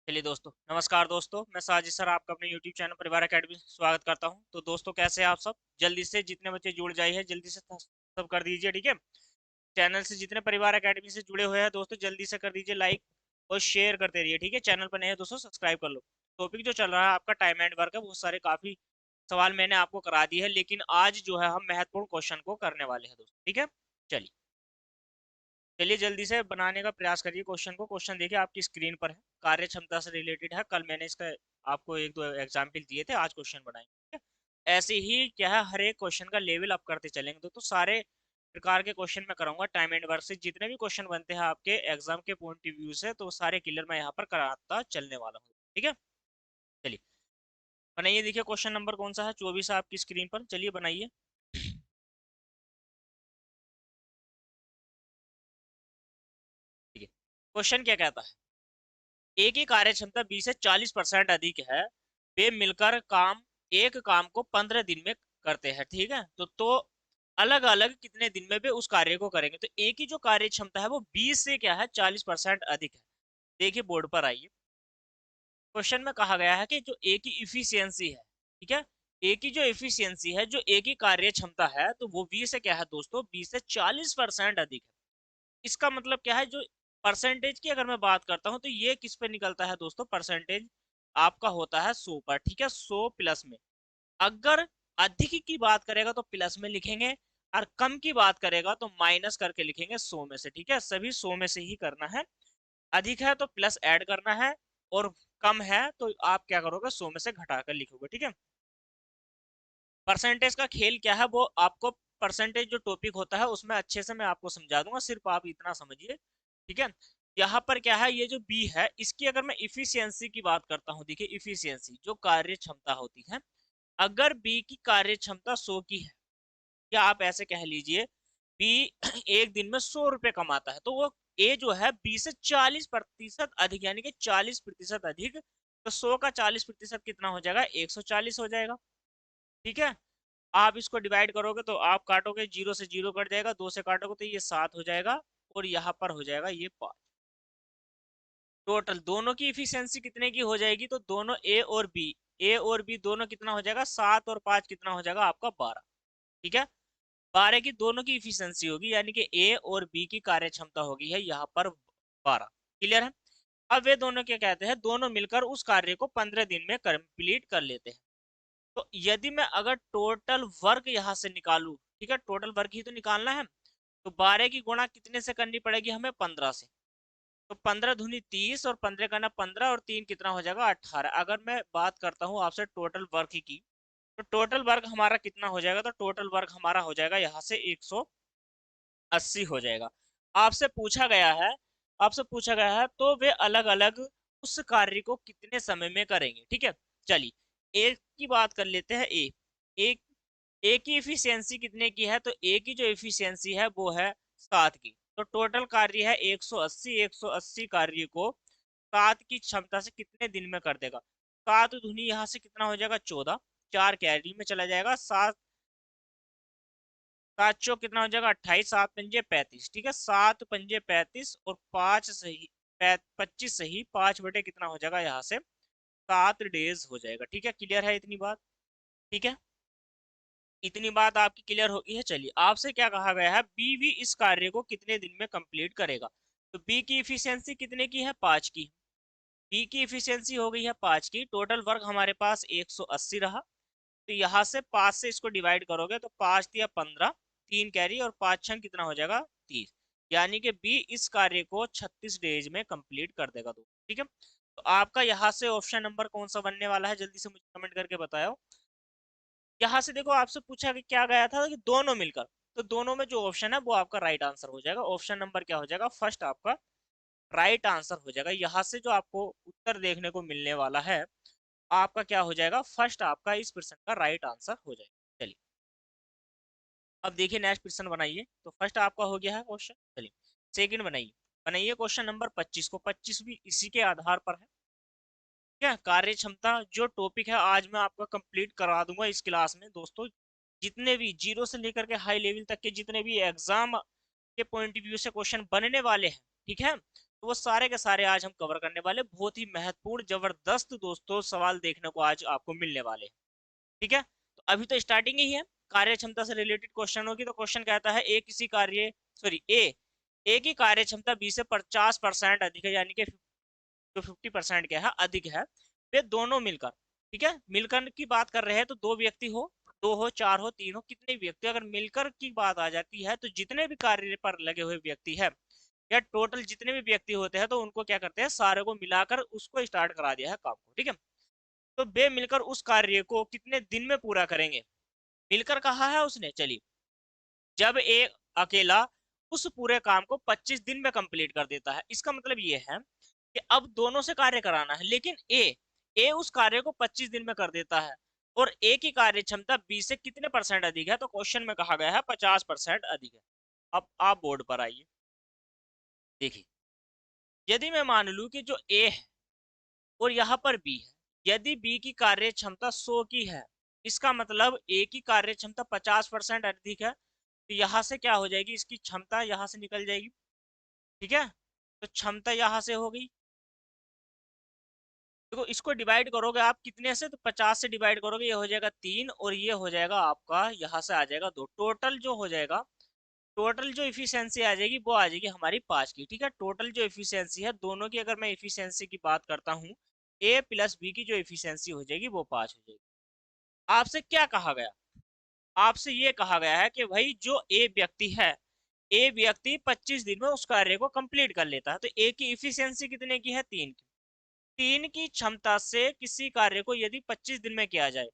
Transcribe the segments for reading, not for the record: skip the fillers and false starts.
चलिए दोस्तों, नमस्कार दोस्तों। मैं साजिद सर आपका अपने यूट्यूब चैनल परिवार अकेडमी में स्वागत करता हूं। तो दोस्तों, कैसे हैं आप सब? जल्दी से जितने बच्चे जुड़ जाइए, जल्दी से सब कर दीजिए, ठीक है। चैनल से जितने परिवार अकेडमी से जुड़े हुए हैं दोस्तों, जल्दी से कर दीजिए लाइक और शेयर करते रहिए, ठीक है। चैनल पर नए हैं दोस्तों, सब्सक्राइब कर लो। टॉपिक जो चल रहा है आपका टाइम एंड वर्क है, बहुत सारे काफी सवाल मैंने आपको करा दिए है, लेकिन आज जो है हम महत्वपूर्ण क्वेश्चन को करने वाले हैं दोस्तों, ठीक है। चलिए चलिए जल्दी से बनाने का प्रयास करिए क्वेश्चन को। क्वेश्चन देखिए आपकी स्क्रीन पर है, कार्य क्षमता से रिलेटेड है। कल मैंने इसका आपको एक दो एग्जाम्पल दिए थे, आज क्वेश्चन बनाएंगे, ठीक है। ऐसे ही क्या है, हर एक क्वेश्चन का लेवल अप करते चलेंगे तो सारे प्रकार के क्वेश्चन मैं कराऊंगा टाइम एंड वर्क से। जितने भी क्वेश्चन बनते हैं आपके एग्जाम के पॉइंट ऑफ व्यू से, तो सारे क्लियर मैं यहाँ पर कराता चलने वाला हूँ, ठीक है। चलिए बनाइए। देखिए क्वेश्चन नंबर कौन सा है, 24 है आपकी स्क्रीन पर। चलिए बनाइए। ठीक है, क्वेश्चन क्या कहता है, ए की कार्य क्षमता 20 से 40% अधिक है। वे मिलकर एक काम को 15 दिन में करते हैं, ठीक है। तो अलग अलग कितने दिन में वे उस कार्य को करेंगे। तो ए की जो कार्य क्षमता है वो 20 से क्या है, 40% अधिक है। देखिए बोर्ड पर आइए। क्वेश्चन में कहा गया है कि जो ए की इफिशियंसी है, ठीक है, ए की जो इफिशियंसी है, जो ए की कार्य क्षमता है, तो वो 20 से क्या है दोस्तों, 20 से 40% अधिक है। इसका मतलब क्या है, जो परसेंटेज की अगर मैं बात करता हूं तो ये किस पे निकलता है दोस्तों, परसेंटेज आपका होता है 100 पर, ठीक है। 100 प्लस में अगर अधिक की बात करेगा तो प्लस में लिखेंगे, और कम की बात करेगा तो माइनस करके लिखेंगे 100 में से, ठीक है। सभी 100 में से ही करना है। अधिक है तो प्लस ऐड करना है, और कम है तो आप क्या करोगे, 100 में से घटाकर लिखोगे, ठीक है। परसेंटेज का खेल क्या है वो आपको, परसेंटेज जो टॉपिक होता है उसमें अच्छे से मैं आपको समझा दूंगा, सिर्फ आप इतना समझिए, ठीक है। यहाँ पर क्या है, ये जो बी है इसकी अगर मैं इफिशियंसी की बात करता हूँ, देखिए इफिशियंसी जो कार्य क्षमता होती है, अगर बी की कार्य क्षमता 100 की है, या आप ऐसे कह लीजिए बी एक दिन में 100 रुपए कमाता है, तो वो ए जो है 20 से 40% अधिक, यानी कि 40% अधिक। तो 100 का 40% कितना हो जाएगा, 140 हो जाएगा, ठीक है। आप इसको डिवाइड करोगे तो आप काटोगे, जीरो से जीरो कट जाएगा, दो से काटोगे तो ये 7 हो जाएगा, और यहाँ पर हो जाएगा ये 5। टोटल दोनों की इफिशियंसी कितने की हो जाएगी, तो दोनों ए और बी दोनों कितना हो जाएगा, 7 और 5 कितना हो जाएगा आपका 12, ठीक है। 12 की दोनों की इफिशियंसी होगी, यानी कि ए और बी की कार्य क्षमता होगी है यहाँ पर 12। क्लियर है। अब वे दोनों क्या कहते हैं, दोनों मिलकर उस कार्य को 15 दिन में कंप्लीट कर लेते हैं। तो यदि मैं अगर टोटल वर्क यहाँ से निकालू, ठीक है, टोटल वर्क ही तो निकालना है, तो 12 की गुणा कितने से करनी पड़ेगी हमें, 15 से। तो 15 दूनी 30, और 15 का ना 15, और 3 कितना हो जाएगा, 18। अगर मैं बात करता हूँ आपसे टोटल वर्क की, तो टोटल वर्क हमारा कितना हो जाएगा, तो टोटल वर्क हमारा हो जाएगा यहाँ से 180 हो जाएगा। आपसे पूछा गया है, आपसे पूछा गया है तो वे अलग अलग उस कार्य को कितने समय में करेंगे, ठीक है। चलिए ए की बात कर लेते हैं। ए ए की इफिशियंसी कितने की है, तो ए की जो इफिशियंसी है वो है 7 की। तो टोटल कार्य है 180, 180 कार्य को 7 की क्षमता से कितने दिन में कर देगा। 7 दूनी यहाँ से कितना हो जाएगा, 14, 4 कैरी में चला जाएगा, 7 सात चौक कितना हो जाएगा, 28, 7 पंजे 35, ठीक है। 7 पंजे 35, और 5 सही 25 सही, 5 बटे कितना हो जाएगा यहाँ से 7 डेज हो जाएगा, ठीक है। क्लियर है इतनी बात, ठीक है। इतनी बात आपकी क्लियर होगी है। चलिए आपसे क्या कहा गया है, बी भी इस कार्य को कितने दिन में कंप्लीट करेगा। तो बी की इफिशियंसी कितने की है, 5 की। बी की इफिशियंसी हो गई है 5 की, टोटल वर्क हमारे पास 180 रहा। तो यहाँ से 5 से इसको डिवाइड करोगे तो 5 दिया 15, 3 कैरी, और 5 छंग कितना हो जाएगा 30, यानी कि बी इस कार्य को 36 डेज में कंप्लीट कर देगा, तो ठीक है। तो आपका यहाँ से ऑप्शन नंबर कौन सा बनने वाला है, जल्दी से मुझे कमेंट करके बताओ। यहाँ से देखो आपसे पूछा कि क्या गया था कि दोनों मिलकर, तो दोनों में जो ऑप्शन है वो आपका राइट आंसर हो जाएगा। ऑप्शन नंबर क्या हो जाएगा, फर्स्ट आपका राइट आंसर हो जाएगा। यहाँ से जो आपको उत्तर देखने को मिलने वाला है, आपका क्या हो जाएगा, फर्स्ट आपका इस प्रश्न का राइट आंसर हो जाएगा। चलिए अब देखिए नेक्स्ट क्वेश्चन बनाइए। तो फर्स्ट आपका हो गया है क्वेश्चन। चलिए सेकंड बनाइए। बनाइए क्वेश्चन नंबर 25 को। 25 भी इसी के आधार पर है, क्या कार्य क्षमता जो टॉपिक है आज मैं आपका कंप्लीट करा दूंगा इस क्लास में दोस्तों। जितने भी जीरो से लेकर के हाई लेवल तक के जितने भी एग्जाम के पॉइंट ऑफ व्यू से क्वेश्चन बनने वाले हैं, ठीक है, तो वो सारे के सारे आज हम कवर करने वाले, बहुत ही महत्वपूर्ण जबरदस्त दोस्तों सवाल देखने को आज आपको मिलने वाले हैं। ठीक है, तो अभी तो स्टार्टिंग ही है। कार्य क्षमता से रिलेटेड क्वेश्चन होगी, तो क्वेश्चन कहता है ए किसी कार्य सॉरी ए की कार्य क्षमता बी से 50% अधिक है, यानी कि जो 50% क्या है अधिक है, वे दोनों मिलकर, ठीक है मिलकर की बात कर रहे हैं, तो दो व्यक्ति हो, दो हो, चार हो, तीन हो, कितने भी व्यक्ति अगर मिलकर की बात आ जाती है, तो जितने भी कार्य पर लगे हुए व्यक्ति है या टोटल जितने भी व्यक्ति होते हैं, तो उनको क्या करते हैं, सारे को मिलाकर उसको स्टार्ट करा दिया है काम को। ठीक है, तो वे मिलकर उस कार्य को कितने दिन में पूरा करेंगे, मिलकर कहा है उसने। चलिए, जब एक अकेला उस पूरे काम को 25 दिन में कंप्लीट कर देता है, इसका मतलब ये है कि अब दोनों से कार्य कराना है, लेकिन ए उस कार्य को 25 दिन में कर देता है, और ए की कार्य क्षमता बी से कितने परसेंट अधिक है, तो क्वेश्चन में कहा गया है 50% अधिक है। अब आप बोर्ड पर आइए, देखिए, यदि मैं मान लू कि जो ए है और यहाँ पर बी है, यदि बी की कार्य क्षमता 100 की है, इसका मतलब ए की कार्य क्षमता 50% अधिक है, तो यहाँ से क्या हो जाएगी, इसकी क्षमता यहाँ से निकल जाएगी। ठीक है, तो क्षमता यहाँ से हो गई। देखो, इसको डिवाइड करोगे आप कितने से, तो 50 से डिवाइड करोगे, ये हो जाएगा 3, और ये हो जाएगा आपका यहाँ से आ जाएगा 2, टोटल जो हो जाएगा, टोटल जो इफिशियंसी आ जाएगी वो आ जाएगी हमारी 5 की। ठीक है, टोटल जो इफिशियंसी है दोनों की, अगर मैं इफिशियंसी की बात करता हूँ, ए प्लस बी की जो इफिशियंसी हो जाएगी वो 5 हो जाएगी। आपसे क्या कहा गया, आपसे ये कहा गया है कि भाई जो ए व्यक्ति है, ए व्यक्ति 25 दिन में उस कार्य को कंप्लीट कर लेता है, तो ए की इफिशियंसी कितने की है, 3 की। 3 की क्षमता से किसी कार्य को यदि 25 दिन में किया जाए,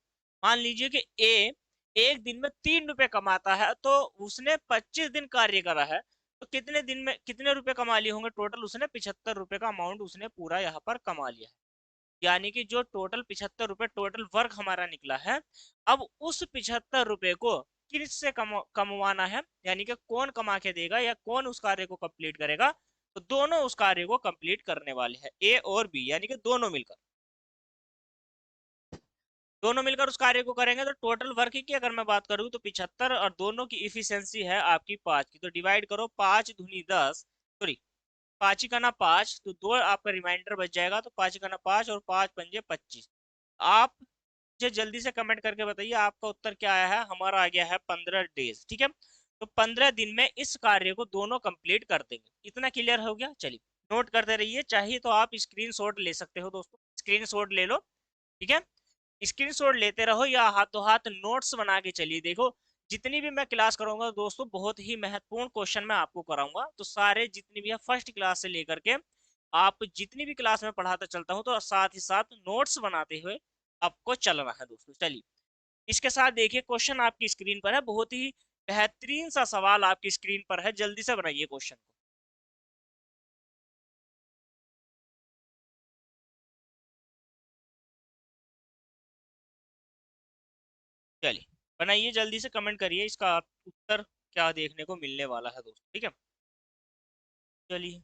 मान लीजिए कि ए एक दिन में 3 रुपए कमाता है, तो उसने 25 दिन कार्य करा है, तो कितने दिन में कितने रुपए कमा लिए होंगे, टोटल उसने 75 रुपए का अमाउंट उसने पूरा यहाँ पर कमा लिया है। यानी कि जो टोटल 75 रुपए टोटल वर्क हमारा निकला है, अब उस 75 रुपए को किससे कमवाना है, यानी कि कौन कमा के देगा या कौन उस कार्य को कंप्लीट करेगा, तो दोनों उस कार्य को कंप्लीट करने वाले हैं, ए और बी, यानी कि दोनों मिलकर, दोनों मिलकर उस कार्य को करेंगे। तो टोटल वर्क की अगर मैं बात करूं, तो 75 और दोनों की इफिशियंसी है आपकी 5 की, तो डिवाइड करो, 5 दूनी 10, सॉरी 5 का ना 5, तो 2 आपका रिमाइंडर बच जाएगा, तो 5 का ना 5 और 5 पंजे 25। आप मुझे जल्दी से कमेंट करके बताइए आपका उत्तर क्या आया है। हमारा आ गया है 15 डेज। ठीक है, तो 15 दिन में इस कार्य को दोनों कंप्लीट कर देंगे। इतना क्लियर हो गया। चलिए, नोट करते रहिए, चाहिए तो आप स्क्रीनशॉट ले सकते हो दोस्तों, स्क्रीनशॉट ले लो। ठीक है, स्क्रीनशॉट लेते रहो या हाथों हाथ नोट्स बना के चलिए। देखो, जितनी भी मैं क्लास कराऊंगा दोस्तों, बहुत ही महत्वपूर्ण क्वेश्चन मैं आपको कराऊंगा, तो सारे जितनी भी है फर्स्ट क्लास से लेकर के आप जितनी भी क्लास में पढ़ाता चलता हूँ, तो साथ ही साथ नोट्स बनाते हुए आपको चलना है दोस्तों। चलिए, इसके साथ देखिए, क्वेश्चन आपकी स्क्रीन पर है, बहुत ही बेहतरीन सा सवाल आपकी स्क्रीन पर है, जल्दी से बनाइए क्वेश्चन को। चलिए, बनाइए जल्दी से, कमेंट करिए इसका उत्तर क्या देखने को मिलने वाला है दोस्तों। ठीक है, चलिए,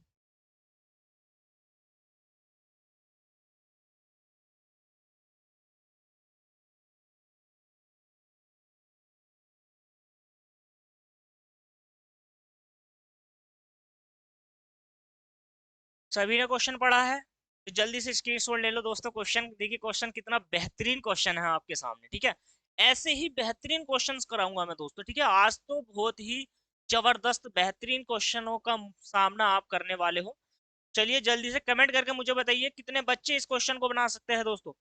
सभी ने क्वेश्चन पढ़ा है, तो जल्दी से स्क्रीनशॉट ले लो दोस्तों। क्वेश्चन देखिए, क्वेश्चन कितना बेहतरीन क्वेश्चन है आपके सामने। ठीक है, ऐसे ही बेहतरीन क्वेश्चंस कराऊंगा मैं दोस्तों। ठीक है, आज तो बहुत ही जबरदस्त बेहतरीन क्वेश्चनों का सामना आप करने वाले हो। चलिए, जल्दी से कमेंट करके मुझे बताइए कितने बच्चे इस क्वेश्चन को बना सकते हैं दोस्तों।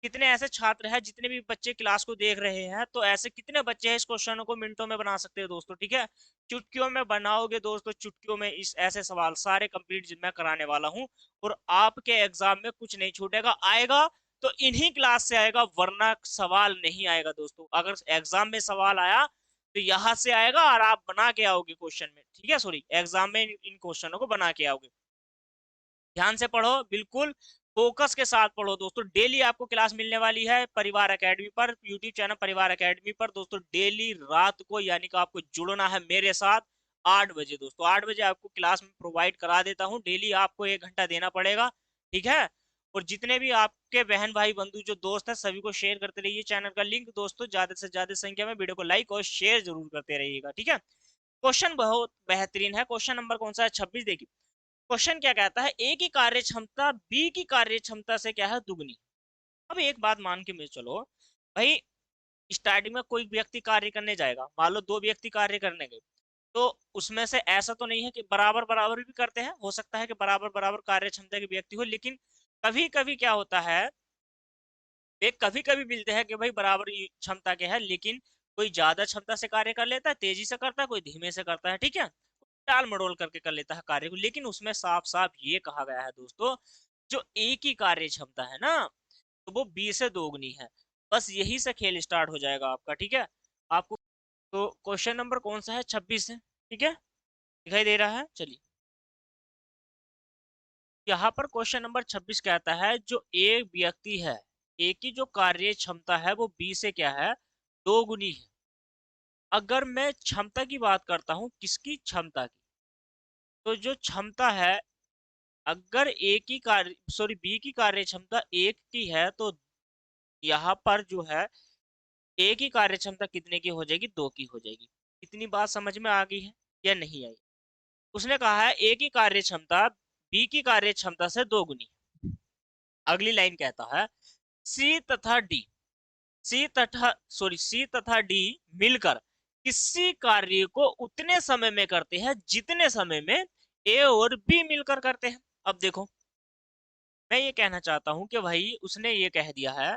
कितने ऐसे छात्र हैं, जितने भी बच्चे क्लास को देख रहे हैं, तो ऐसे कितने बच्चे हैं इस क्वेश्चन को मिनटों में बना सकते हैं दोस्तों। ठीक है, चुटकियों में बनाओगे दोस्तों, चुटकियों में इस ऐसे सवाल सारे कंप्लीट मैं कराने वाला हूं, और आपके एग्जाम में कुछ नहीं छूटेगा। आएगा तो इन्हीं क्लास से आएगा, वरना सवाल नहीं आएगा दोस्तों। अगर एग्जाम में सवाल आया तो यहाँ से आएगा, और आप बना के आओगे क्वेश्चन में। ठीक है, सॉरी, एग्जाम में इन क्वेश्चनों को बना के आओगे। ध्यान से पढ़ो, बिल्कुल फोकस के साथ पढ़ो दोस्तों। डेली आपको क्लास मिलने वाली है परिवार एकेडमी पर, यूट्यूब चैनल परिवार एकेडमी पर दोस्तों। डेली रात को, यानी कि आपको जुड़ना है मेरे साथ 8 बजे दोस्तों। 8 बजे आपको क्लास में प्रोवाइड करा देता हूँ। डेली आपको 1 घंटा देना पड़ेगा। ठीक है, और जितने भी आपके बहन भाई बंधु जो दोस्त हैं, सभी को शेयर करते रहिए चैनल का लिंक दोस्तों। ज्यादा से ज्यादा संख्या में वीडियो को लाइक और शेयर जरूर करते रहिएगा। ठीक है, क्वेश्चन बहुत बेहतरीन है। क्वेश्चन नंबर कौन सा है, 26। देखिए, क्वेश्चन क्या कहता है, ए की कार्य क्षमता बी की कार्य क्षमता से क्या है, दुगनी। अब एक बात मान के मैं चलो भाई, स्टार्टिंग में कोई व्यक्ति कार्य करने जाएगा, मान लो दो व्यक्ति कार्य करने गए, तो उसमें से ऐसा तो नहीं है कि बराबर बराबर भी करते हैं, हो सकता है कि बराबर बराबर कार्य क्षमता के व्यक्ति हो, लेकिन कभी कभी क्या होता है, एक कभी कभी मिलते हैं कि भाई बराबर क्षमता के हैं, लेकिन कोई ज्यादा क्षमता से कार्य कर लेता है, तेजी से करता है, कोई धीमे से करता है, ठीक है, टाल मडोल करके कर लेता है कार्य को, लेकिन उसमें साफ साफ ये कहा गया है दोस्तों, जो ए की कार्य क्षमता है ना, तो वो बी से दोगुनी है। बस यही से खेल स्टार्ट हो जाएगा आपका, ठीक है। आपको तो क्वेश्चन नंबर कौन सा है, 26 है, ठीक है, दिखाई दे रहा है, चलिए। यहाँ पर क्वेश्चन नंबर 26 कहता है, जो ए व्यक्ति है, ए की जो कार्य क्षमता है वो बी से क्या है, दो गुनी है। अगर मैं क्षमता की बात करता हूँ, किसकी, क्षमता की, तो जो क्षमता है, अगर ए की कार्य सॉरी बी की कार्य क्षमता एक की है, तो यहाँ पर जो है ए की कार्य क्षमता कितने की हो जाएगी, दो की हो जाएगी। इतनी बात समझ में आ गई है या नहीं आई? उसने कहा है ए की कार्य क्षमता बी की कार्य क्षमता से दो गुनी। अगली लाइन कहता है, सी तथा डी, सी तथा डी मिलकर किसी कार्य को उतने समय में करते हैं जितने समय में ए और बी मिलकर करते हैं। अब देखो, मैं ये कहना चाहता हूं कि भाई उसने ये कह दिया है,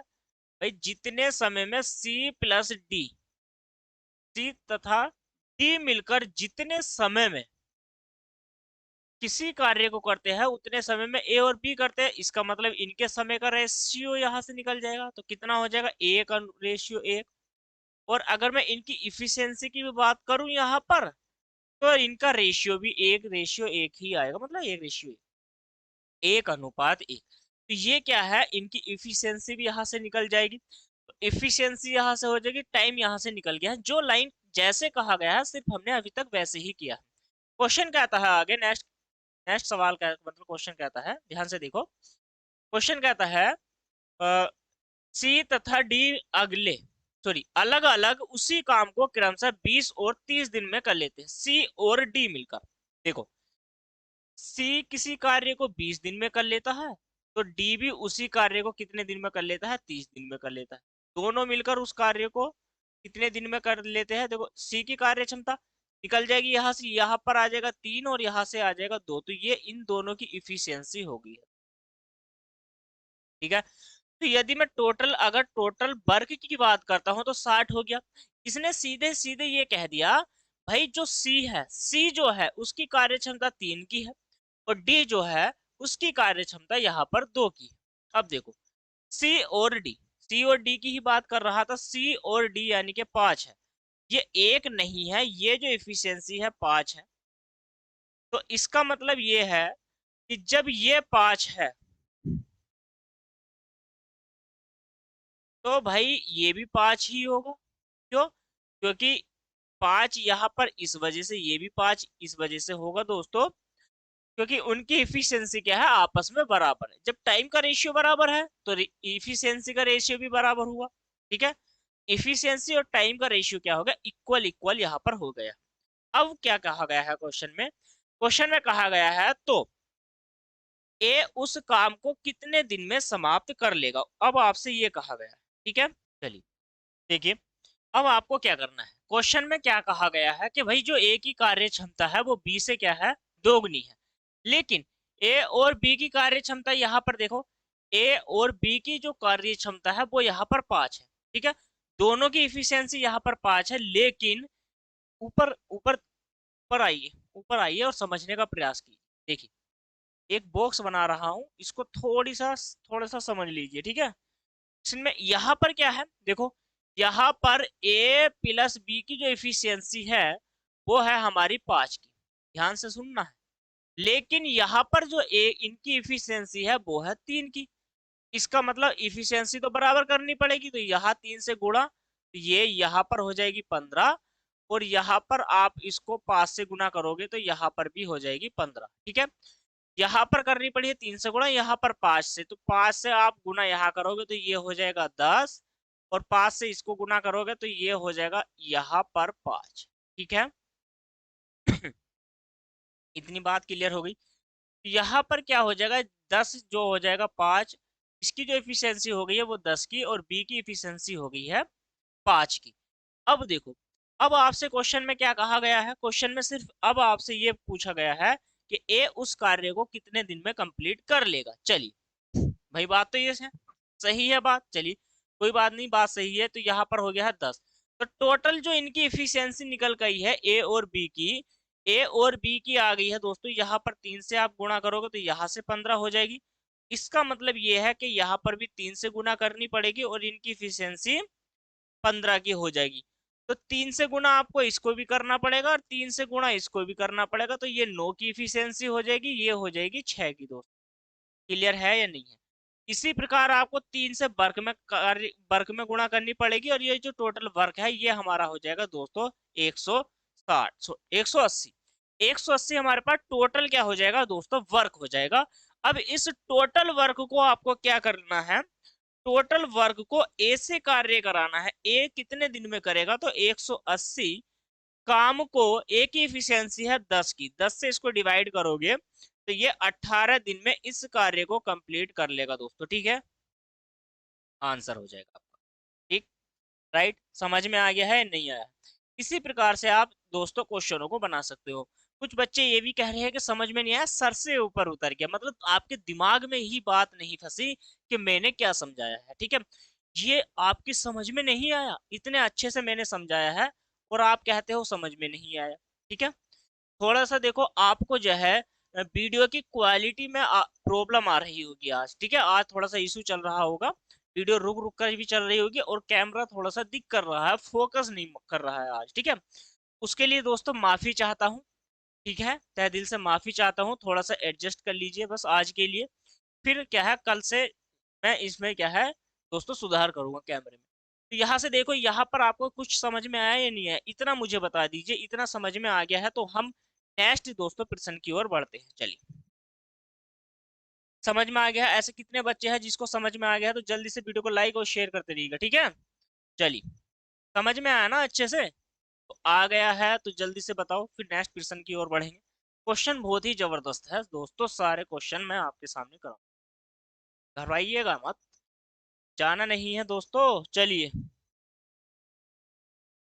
भाई जितने समय में सी तथा डी मिलकर जितने समय में किसी कार्य को करते हैं उतने समय में ए और बी करते हैं, इसका मतलब इनके समय का रेशियो यहां से निकल जाएगा, तो कितना हो जाएगा, ए का रेशियो एक। और अगर मैं इनकी इफिशियंसी की भी बात करूं यहाँ पर, तो इनका रेशियो भी रेशियो एक ही आएगा, मतलब एक रेशियो एक अनुपात एक। तो ये क्या है, इनकी इफिशियंसी भी यहाँ से निकल जाएगी, तो इफिशियंसी यहाँ से हो जाएगी, टाइम यहाँ से निकल गया है, जो लाइन जैसे कहा गया है सिर्फ हमने अभी तक वैसे ही किया। क्वेश्चन कहता है आगे, नेक्स्ट नेक्स्ट सवाल का मतलब क्वेश्चन कहता है, ध्यान से देखो। क्वेश्चन कहता है, सी तथा डी अगले सॉरी अलग अलग उसी काम को क्रमशः 20 और 30 दिन में कर लेते हैं, सी और डी मिलकर। देखो, सी किसी कार्य को 20 दिन में कर लेता है, तो डी भी उसी कार्य को कितने दिन में कर लेता है, 30 दिन में कर लेता है। दोनों मिलकर उस कार्य को कितने दिन में कर लेते हैं, देखो सी की कार्य क्षमता निकल जाएगी यहाँ से, यहाँ पर आ जाएगा 3 और यहाँ से आ जाएगा 2, तो ये इन दोनों की इफिशियंसी होगी, ठीक है। तो यदि मैं अगर टोटल वर्क की बात करता हूं तो 60 हो गया। इसने सीधे सीधे ये कह दिया, भाई जो सी जो है उसकी कार्य क्षमता 3 की है, और डी जो है उसकी कार्य क्षमता यहाँ पर 2 की है। अब देखो, सी और डी की ही बात कर रहा था, सी और डी यानी कि 5 है, ये एक नहीं है, ये जो इफिशियंसी है 5 है। तो इसका मतलब ये है कि जब ये 5 है, तो भाई ये भी 5 ही होगा। क्यों? क्योंकि 5 यहाँ पर इस वजह से, ये भी 5 इस वजह से होगा दोस्तों, क्योंकि उनकी इफिशियंसी क्या है, आपस में बराबर है। जब टाइम का रेशियो बराबर है तो इफिशियंसी का रेशियो भी बराबर हुआ, ठीक है। इफिशियंसी और टाइम का रेशियो क्या होगा, इक्वल इक्वल यहाँ पर हो गया। अब क्या कहा गया है क्वेश्चन में, क्वेश्चन में कहा गया है, तो ए उस काम को कितने दिन में समाप्त कर लेगा, अब आपसे ये कहा गया है, ठीक है। चलिए देखिए, अब आपको क्या करना है, क्वेश्चन में क्या कहा गया है कि भाई जो ए की कार्य क्षमता है वो बी से क्या है, दोगुनी है, लेकिन ए और बी की कार्य क्षमता यहाँ पर देखो, ए और बी की जो कार्य क्षमता है वो यहाँ पर 5 है, ठीक है। दोनों की इफिशियंसी यहाँ पर 5 है, लेकिन ऊपर ऊपर ऊपर आइए और समझने का प्रयास कीजिए। देखिए, एक बॉक्स बना रहा हूं, इसको थोड़ा सा समझ लीजिए, ठीक है। इसमें यहाँ पर क्या है, देखो यहाँ पर ए प्लस बी की जो इफिशियंसी है वो है हमारी 5 की, ध्यान से सुनना है। लेकिन यहाँ पर जो ए इनकी इफिशियंसी है वो है 3 की, इसका मतलब इफिशियंसी तो बराबर करनी पड़ेगी, तो यहाँ 3 से गुणा, तो ये यहाँ पर हो जाएगी 15, और यहाँ पर आप इसको 5 से गुना करोगे तो यहाँ पर भी हो जाएगी 15, ठीक है। यहाँ पर करनी पड़ी है 3 से गुणा, यहाँ पर 5 से, तो 5 से आप गुना यहाँ करोगे तो ये हो जाएगा 10, और 5 से इसको गुना करोगे तो ये हो जाएगा यहाँ पर 5, ठीक है। इतनी बात क्लियर हो गई। यहाँ पर क्या हो जाएगा, 10 जो हो जाएगा 5, इसकी जो इफिशियंसी हो गई है वो 10 की, और बी की इफिशियंसी हो गई है 5 की। अब देखो, अब आपसे क्वेश्चन में क्या कहा गया है, क्वेश्चन में सिर्फ अब आपसे ये पूछा गया है कि ए उस कार्य को कितने दिन में कंप्लीट कर लेगा। चलिए भाई, बात तो ये है, सही है बात, चलिए कोई बात नहीं, बात सही है। तो यहाँ पर हो गया है 10। तो टोटल जो इनकी इफिशियंसी निकल गई है ए और बी की, ए और बी की आ गई है दोस्तों, यहाँ पर 3 से आप गुणा करोगे तो यहाँ से 15 हो जाएगी। इसका मतलब ये है कि यहाँ पर भी 3 से गुणा करनी पड़ेगी और इनकी इफिशियंसी 15 की हो जाएगी। तो 3 से गुणा आपको इसको भी करना पड़ेगा और 3 से गुणा इसको भी करना पड़ेगा, तो ये 9 की इफिशियंसी हो जाएगी, ये हो जाएगी 6 की दोस्त। क्लियर है या नहीं है? इसी प्रकार आपको 3 से वर्ग में गुणा करनी पड़ेगी, और ये जो टोटल वर्क है ये हमारा हो जाएगा दोस्तों 160, 180। 180 हमारे पास टोटल क्या हो जाएगा दोस्तों, वर्क हो जाएगा। अब इस टोटल वर्क को आपको क्या करना है, टोटल वर्क को ए से कार्य कराना है। ए कितने दिन में करेगा, तो 180 काम को, ए की इफिशियंसी है 10 की, 10 से इसको डिवाइड करोगे तो ये 18 दिन में इस कार्य को कंप्लीट कर लेगा दोस्तों। ठीक है, आंसर हो जाएगा आपका। ठीक, राइट, समझ में आ गया है नहीं आया? इसी प्रकार से आप दोस्तों क्वेश्चनों को बना सकते हो। कुछ बच्चे ये भी कह रहे हैं कि समझ में नहीं आया, सर से ऊपर उतर गया, मतलब आपके दिमाग में ही बात नहीं फंसी कि मैंने क्या समझाया है। ठीक है, ये आपकी समझ में नहीं आया, इतने अच्छे से मैंने समझाया है और आप कहते हो समझ में नहीं आया। ठीक है, थोड़ा सा देखो, आपको जो है वीडियो की क्वालिटी में प्रॉब्लम आ रही होगी आज। ठीक है, आज थोड़ा सा इशू चल रहा होगा, वीडियो रुक रुक कर भी चल रही होगी और कैमरा थोड़ा सा दिक कर रहा है, फोकस नहीं कर रहा है आज। ठीक है, उसके लिए दोस्तों माफी चाहता हूँ। ठीक है, तहे दिल से माफी चाहता हूँ, थोड़ा सा एडजस्ट कर लीजिए बस आज के लिए। फिर क्या है, कल से मैं इसमें क्या है दोस्तों सुधार करूंगा कैमरे में। तो यहाँ से देखो, यहाँ पर आपको कुछ समझ में आया या नहीं आया, इतना मुझे बता दीजिए। इतना समझ में आ गया है तो हम नेक्स्ट दोस्तों प्रश्न की ओर बढ़ते हैं। चलिए, समझ में आ गया है? ऐसे कितने बच्चे हैं जिसको समझ में आ गया है, तो जल्दी से वीडियो को लाइक और शेयर करते रहिएगा। ठीक है, चलिए, समझ में आया ना अच्छे से? तो आ गया है तो जल्दी से बताओ, फिर नेक्स्ट प्रश्न की ओर बढ़ेंगे। क्वेश्चन बहुत ही जबरदस्त है दोस्तों, सारे क्वेश्चन मैं आपके सामने कराऊंगा, घबराइएगा मत, जाना नहीं है दोस्तों। चलिए,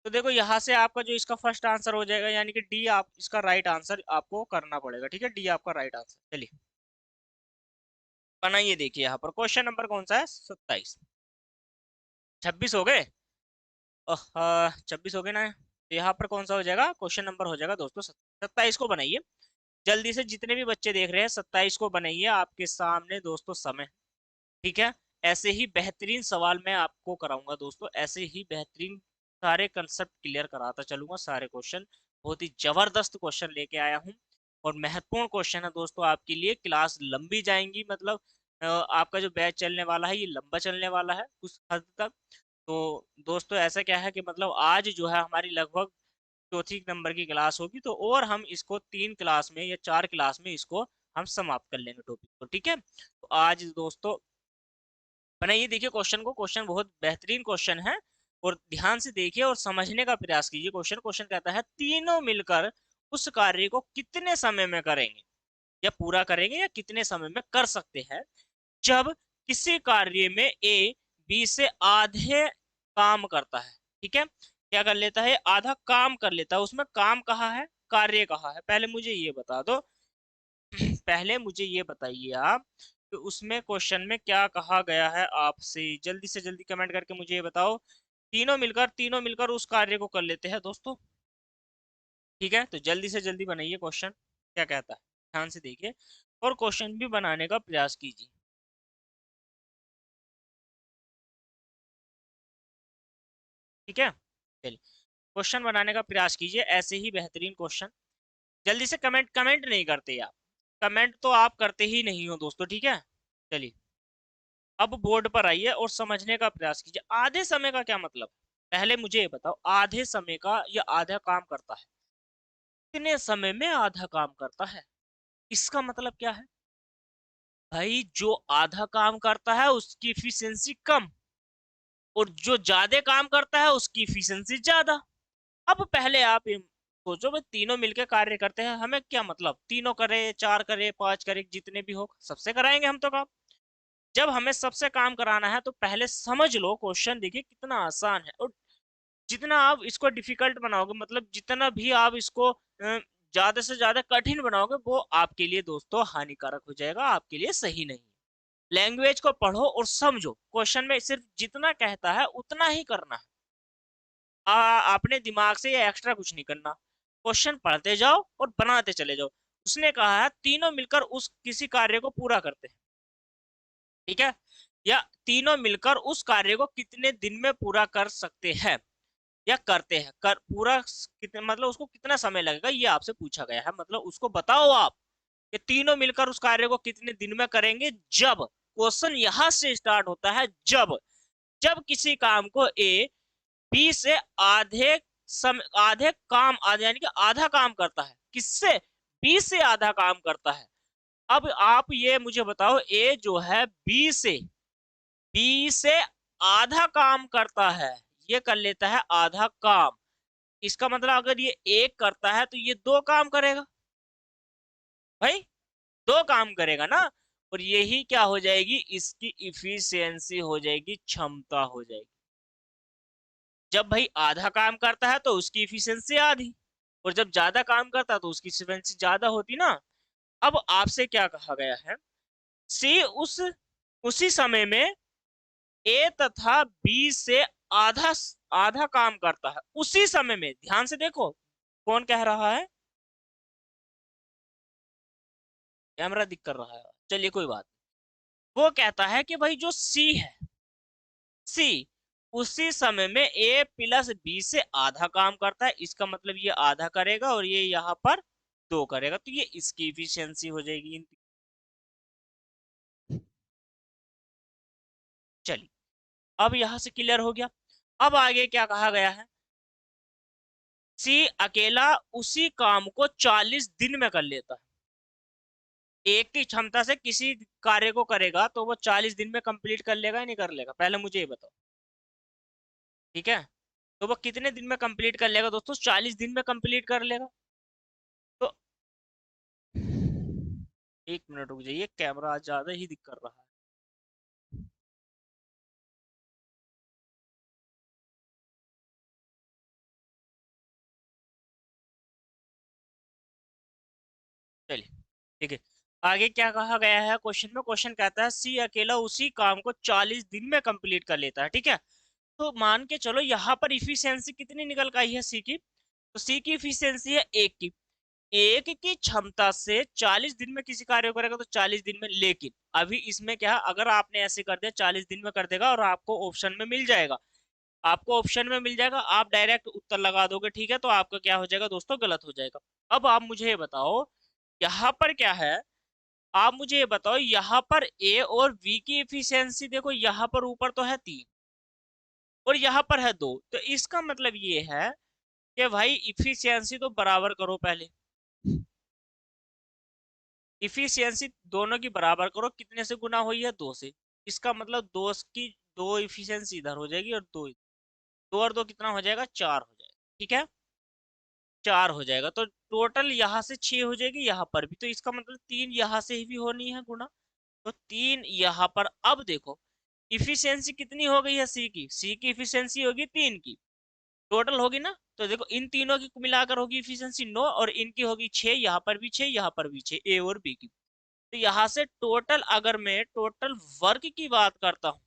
तो देखो यहाँ से आपका जो इसका फर्स्ट आंसर हो जाएगा, यानी कि डी, आप इसका राइट आंसर आपको करना पड़ेगा। ठीक है, डी आपका राइट आंसर। चलिए बनाइए, देखिए यहाँ पर क्वेश्चन नंबर कौन सा है, 27, 26 हो गए, 26 हो गए ना, तो यहाँ पर कौन सा हो जाएगा, क्वेश्चन नंबर हो जाएगा दोस्तों 27 को बनाइए। जल्दी से जितने भी बच्चे देख रहे हैं 27 को बनाइए, आपके सामने दोस्तों समय। ठीक है, ऐसे ही बेहतरीन सवाल मैं आपको कराऊंगा दोस्तों, ऐसे ही बेहतरीन सारे कंसेप्ट क्लियर कराता चलूंगा, सारे क्वेश्चन बहुत ही जबरदस्त क्वेश्चन लेके आया हूँ। और महत्वपूर्ण क्वेश्चन है दोस्तों आपके लिए, क्लास लंबी जाएंगी, मतलब आपका जो बैच चलने वाला है ये लंबा चलने वाला है कुछ हद तक। तो दोस्तों ऐसा क्या है कि मतलब आज जो है हमारी लगभग चौथी नंबर की क्लास होगी, तो और हम इसको 3 क्लास में या 4 क्लास में इसको हम समाप्त कर लेंगे टॉपिक को। ठीक है, तो आज दोस्तों बनाइए, देखिए क्वेश्चन को, क्वेश्चन बहुत बेहतरीन क्वेश्चन है, और ध्यान से देखिए और समझने का प्रयास कीजिए। क्वेश्चन क्वेश्चन कहता है, तीनों मिलकर उस कार्य को कितने समय में करेंगे, या पूरा करेंगे, या कितने समय में कर सकते हैं, जब किसी कार्य में ए बी से आधे काम करता है। ठीक है, क्या कर लेता है, आधा काम कर लेता है। उसमें काम कहाँ है, कार्य कहाँ है, पहले मुझे ये बता दो। पहले मुझे ये बताइए आप कि उसमें क्वेश्चन में क्या कहा गया है आपसे, जल्दी से जल्दी कमेंट करके मुझे ये बताओ। तीनों मिलकर उस कार्य को कर लेते हैं दोस्तों। ठीक है, तो जल्दी से जल्दी बनाइए क्वेश्चन क्या कहता है, ध्यान से देखिए और क्वेश्चन भी बनाने का प्रयास कीजिए। ठीक है, चलिए क्वेश्चन बनाने का प्रयास कीजिए, ऐसे ही बेहतरीन क्वेश्चन। जल्दी से कमेंट, कमेंट नहीं करते आप, कमेंट तो आप करते ही नहीं हो दोस्तों। ठीक है, चलिए अब बोर्ड पर आइए और समझने का प्रयास कीजिए। आधे समय का क्या मतलब, पहले मुझे ये बताओ, आधे समय का या आधा काम करता है, कितने समय में आधा काम करता है, इसका मतलब क्या है भाई, जो आधा काम करता है उसकी इफिशियंसी कम, और जो ज्यादा काम करता है उसकी इफिशियंसी ज्यादा। अब पहले आप सोचो भाई, तीनों मिलके कार्य करते हैं, हमें क्या मतलब, तीनों करे, चार करे, पांच करे, जितने भी हो सबसे कराएंगे हम तो काम। जब हमें सबसे काम कराना है तो पहले समझ लो क्वेश्चन, देखिए कितना आसान है। और जितना आप इसको डिफिकल्ट बनाओगे, मतलब जितना भी आप इसको ज्यादा से ज्यादा कठिन बनाओगे, वो आपके लिए दोस्तों हानिकारक हो जाएगा, आपके लिए सही नहीं। लैंग्वेज को पढ़ो और समझो, क्वेश्चन में सिर्फ जितना कहता है उतना ही करना है। अपने दिमाग से ये एक्स्ट्रा कुछ नहीं करना। क्वेश्चन पढ़ते जाओ और बनाते चले जाओ। उसने कहा है तीनों मिलकर उस किसी कार्य को पूरा करते हैं, ठीक है, या तीनों मिलकर उस कार्य को कितने दिन में पूरा कर सकते हैं, या करते हैं, कर पूरा कितने, मतलब उसको कितना समय लगेगा, ये आपसे पूछा गया है। मतलब उसको बताओ आप कि तीनों मिलकर उस कार्य को कितने दिन में करेंगे। जब क्वेश्चन यहां से स्टार्ट होता है, जब जब किसी काम को ए बी से आधे काम, आधे यानी कि आधा काम करता है, किससे, बी से आधा काम करता है। अब आप ये मुझे बताओ, ए जो है बी से आधा काम करता है, ये कर लेता है आधा काम। इसका मतलब अगर ये एक करता है तो ये दो काम करेगा भाई, दो काम करेगा ना। और यही क्या हो जाएगी, इसकी इफिशियंसी हो जाएगी, क्षमता हो जाएगी। जब भाई आधा काम करता है तो उसकी इफिशियंसी आधी, और जब ज्यादा काम करता है तो उसकी इफिशियंसी ज्यादा होती ना। अब आपसे क्या कहा गया है, सी उसी समय में ए तथा बी से आधा आधा काम करता है, उसी समय में, ध्यान से देखो कौन कह रहा है, कैमरा दिख कर रहा है, चलिए कोई बात। वो कहता है कि भाई जो सी है, सी उसी समय में ए प्लस बी से आधा काम करता है, इसका मतलब ये आधा करेगा और ये यहाँ पर दो करेगा, तो ये इसकी इफिशियंसी हो जाएगी। चलिए, अब यहां से क्लियर हो गया। अब आगे क्या कहा गया है, सी अकेला उसी काम को 40 दिन में कर लेता है। एक की क्षमता से किसी कार्य को करेगा तो वो 40 दिन में कंप्लीट कर लेगा या नहीं कर लेगा, पहले मुझे ये बताओ, ठीक है। तो वो कितने दिन में कंप्लीट कर लेगा दोस्तों, 40 दिन में कंप्लीट कर लेगा। तो एक मिनट रुक जाइए, कैमरा आज ज्यादा ही दिख कर रहा है। चलिए, ठीक है। आगे क्या कहा गया है क्वेश्चन में, क्वेश्चन कहता है सी अकेला उसी काम को 40 दिन में कंप्लीट कर लेता है, ठीक है। तो मान के चलो यहाँ पर इफिशियंसी कितनी निकल के आई है सी की, तो सी की इफिशियंसी है एक की। एक की क्षमता से 40 दिन में किसी कार्य को करेगा तो 40 दिन में, लेकिन अभी इसमें क्या है, अगर आपने ऐसे कर दिया 40 दिन में कर देगा और आपको ऑप्शन में मिल जाएगा, आपको ऑप्शन में मिल जाएगा, आप डायरेक्ट उत्तर लगा दोगे, ठीक है, तो आपका क्या हो जाएगा दोस्तों, गलत हो जाएगा। अब आप मुझे ये बताओ, यहाँ पर क्या है, आप मुझे ये बताओ, यहाँ पर ए और बी की इफिशियंसी देखो, यहाँ पर ऊपर तो है 3 और यहाँ पर है 2, तो इसका मतलब ये है कि भाई इफिशियंसी तो बराबर करो पहले। इफिशियंसी दोनों की बराबर करो, कितने से गुना हुई है, 2 से। इसका मतलब दो की दो इफिशियंसी इधर हो जाएगी और दो, दो और दो कितना हो जाएगा, 4 हो जाएगा, ठीक है, 4 हो जाएगा। तो टोटल यहाँ से 6 हो जाएगी, यहाँ पर भी, तो इसका मतलब 3 यहाँ से ही भी होनी है गुना, तो 3 यहाँ पर। अब देखो इफिशियंसी कितनी हो गई है सी की इफिशियंसी होगी 3 की, टोटल होगी ना। तो देखो इन तीनों की मिलाकर होगी इफिशियंसी 9 और इनकी होगी 6, यहाँ पर भी 6, यहाँ पर भी 6, ए और बी की। तो यहाँ से टोटल, अगर मैं टोटल वर्क की बात करता हूँ,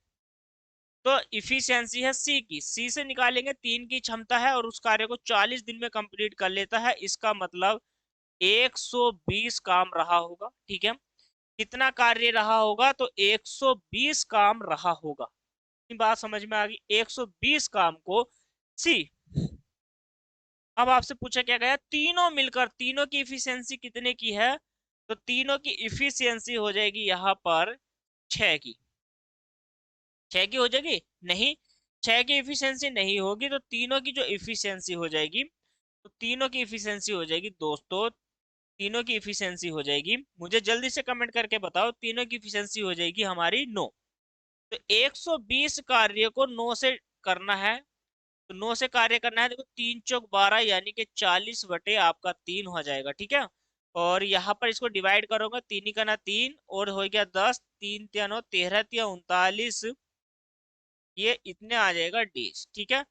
तो इफिशियंसी है सी की, सी से निकालेंगे, 3 की क्षमता है और उस कार्य को 40 दिन में कंप्लीट कर लेता है, इसका मतलब 120 काम रहा होगा, ठीक है। कितना कार्य रहा होगा, तो 120 काम रहा होगा। बात समझ में आ गई, 120 काम को सी। अब आपसे पूछा क्या गया, तीनों मिलकर, तीनों की इफिशियंसी कितने की है, तो तीनों की इफिशियंसी हो जाएगी यहाँ पर 6 की, 6 की हो जाएगी, नहीं, 6 की इफिशियंसी नहीं होगी, तो तीनों की जो इफिशियंसी हो जाएगी, तो तीनों की इफिशियंसी हो जाएगी दोस्तों, तीनों की इफिशियंसी हो जाएगी, मुझे जल्दी से कमेंट करके बताओ, तीनों की इफिशियंसी हो जाएगी हमारी 9। तो 120 कार्य को 9 से करना है, तो 9 से कार्य करना है, देखो 3 चौक 12 यानी कि 40 बटे आपका 3 हो जाएगा, ठीक है। और यहाँ पर इसको डिवाइड करोगे, 3 ही करना 3 और हो गया 10, 3 तिया 9, 13 तिया 39, ये इतने आ जाएगा डेज, ठीक है।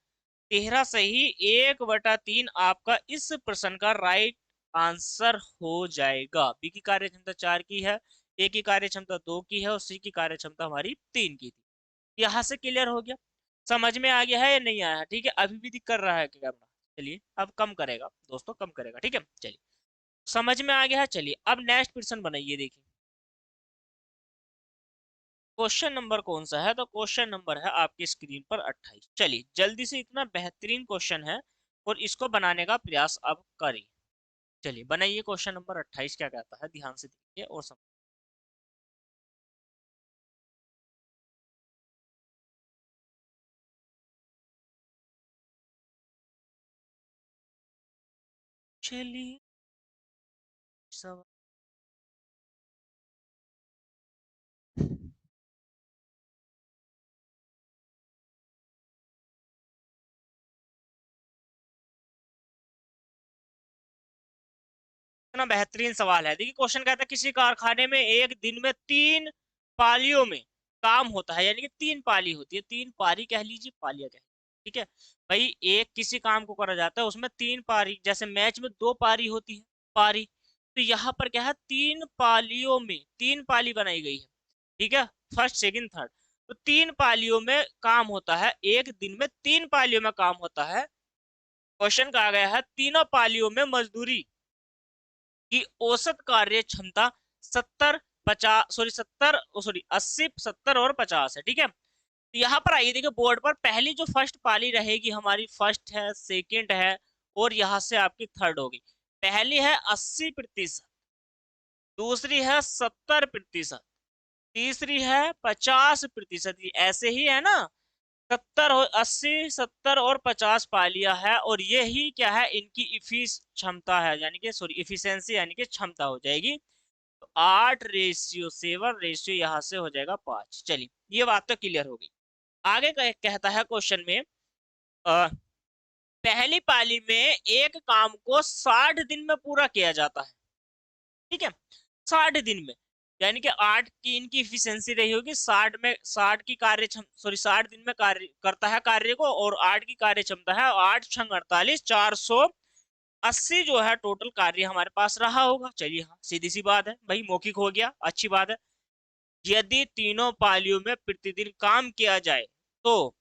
13 सही 1/3 आपका इस प्रश्न का राइट आंसर हो जाएगा। बी की कार्य क्षमता 4 की है, ए की कार्य क्षमता 2 की है और सी की कार्य क्षमता हमारी 3 की थी। यहाँ से क्लियर हो गया, समझ में आ गया है या नहीं आया, ठीक है। अभी भी दिक्कत कर रहा है क्या अपना, चलिए अब कम करेगा दोस्तों, कम करेगा, ठीक है। चलिए समझ में आ गया है, चलिए अब नेक्स्ट क्वेश्चन बनाइए। देखिए क्वेश्चन नंबर कौन सा है, तो क्वेश्चन नंबर है आपकी स्क्रीन पर 28। चलिए जल्दी से, इतना बेहतरीन क्वेश्चन है और इसको बनाने का प्रयास अब करिए। चलिए बनाइए, क्वेश्चन नंबर 28 क्या कहता है, ध्यान से देखिए और समझ। चलिए सब इतना बेहतरीन सवाल है। देखिए क्वेश्चन कहता है किसी कारखाने में एक दिन में 3 पालियों में काम होता है, यानी कि 3 पाली होती है, 3 पारी कह लीजिए, पालियां कह लीजिए, ठीक है। भाई एक किसी काम को करा जाता है उसमें 3 पारी, जैसे मैच में 2 पारी होती है, पारी। तो यहाँ पर क्या है, 3 पालियों में 3 पाली बनाई गई है, ठीक है, फर्स्ट सेकंड थर्ड। तो 3 पालियों में काम होता है, एक दिन में 3 पालियों में काम होता है। क्वेश्चन कहा गया है तीनों पालियों में मजदूरी की औसत कार्य क्षमता 70 50 सॉरी 80 70 और 50 है, ठीक है। तो यहाँ पर आइए, देखिए बोर्ड पर पहली जो फर्स्ट पाली रहेगी हमारी, फर्स्ट है, सेकंड है और यहाँ से आपकी थर्ड होगी। पहली है 80%, दूसरी है 70%, तीसरी है 50%, ऐसे ही है ना। 70 80 70 और 50 पालियां है और ये ही क्या है, इनकी इफिस क्षमता है, यानी कि सॉरी इफिशियंसी यानी कि क्षमता हो जाएगी। तो 8:7 रेशियो यहाँ से हो जाएगा 5। चलिए ये बात तो क्लियर हो गई। आगे कहता है क्वेश्चन में, अ, पहली पाली में एक काम को 60 दिन में पूरा किया जाता है, ठीक है, 60 दिन में, यानी कि 8 की इनकी इफिशियंसी रही होगी, 60 में 60 की कार्य सॉरी 60 दिन में कार्य करता है कार्य को, और 8 की कार्य क्षमता है 8 छंग 48, 480 जो है टोटल कार्य हमारे पास रहा होगा। चलिए हाँ सीधी सी बात है भाई, मौखिक हो गया, अच्छी बात है। यदि तीनों पालियों में प्रतिदिन काम किया जाए तो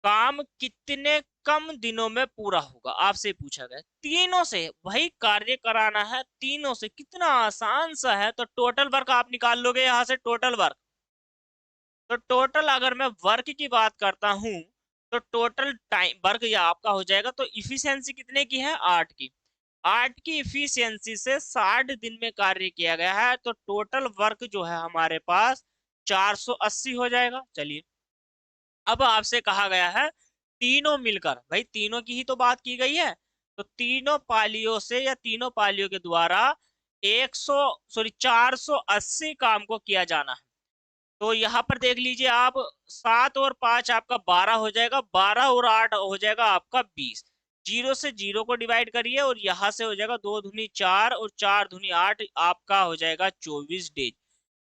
काम कितने कम दिनों में पूरा होगा, आपसे पूछा गया। तीनों से वही कार्य कराना है, तीनों से, कितना आसान सा है। तो टोटल वर्क आप निकाल लोगे यहां से, टोटल वर्क। तो टोटल अगर मैं वर्क की बात करता हूं तो टोटल टाइम वर्क या आपका हो जाएगा। तो इफिशियंसी कितने की है, 8 की। 8 की इफिशियंसी से 60 दिन में कार्य किया गया है, तो टोटल वर्क जो है हमारे पास 480 हो जाएगा। चलिए अब आपसे कहा गया है तीनों मिलकर, भाई तीनों की ही तो बात की गई है, तो तीनों पालियों से या तीनों पालियों के द्वारा 100 सॉरी 480 काम को किया जाना है। तो यहाँ पर देख लीजिए आप, 7 और 5 आपका 12 हो जाएगा, 12 और 8 हो जाएगा आपका 20। जीरो से जीरो को डिवाइड करिए और यहाँ से हो जाएगा 2 दूनी 4 और 4 दूनी 8, आपका हो जाएगा 24 डेज।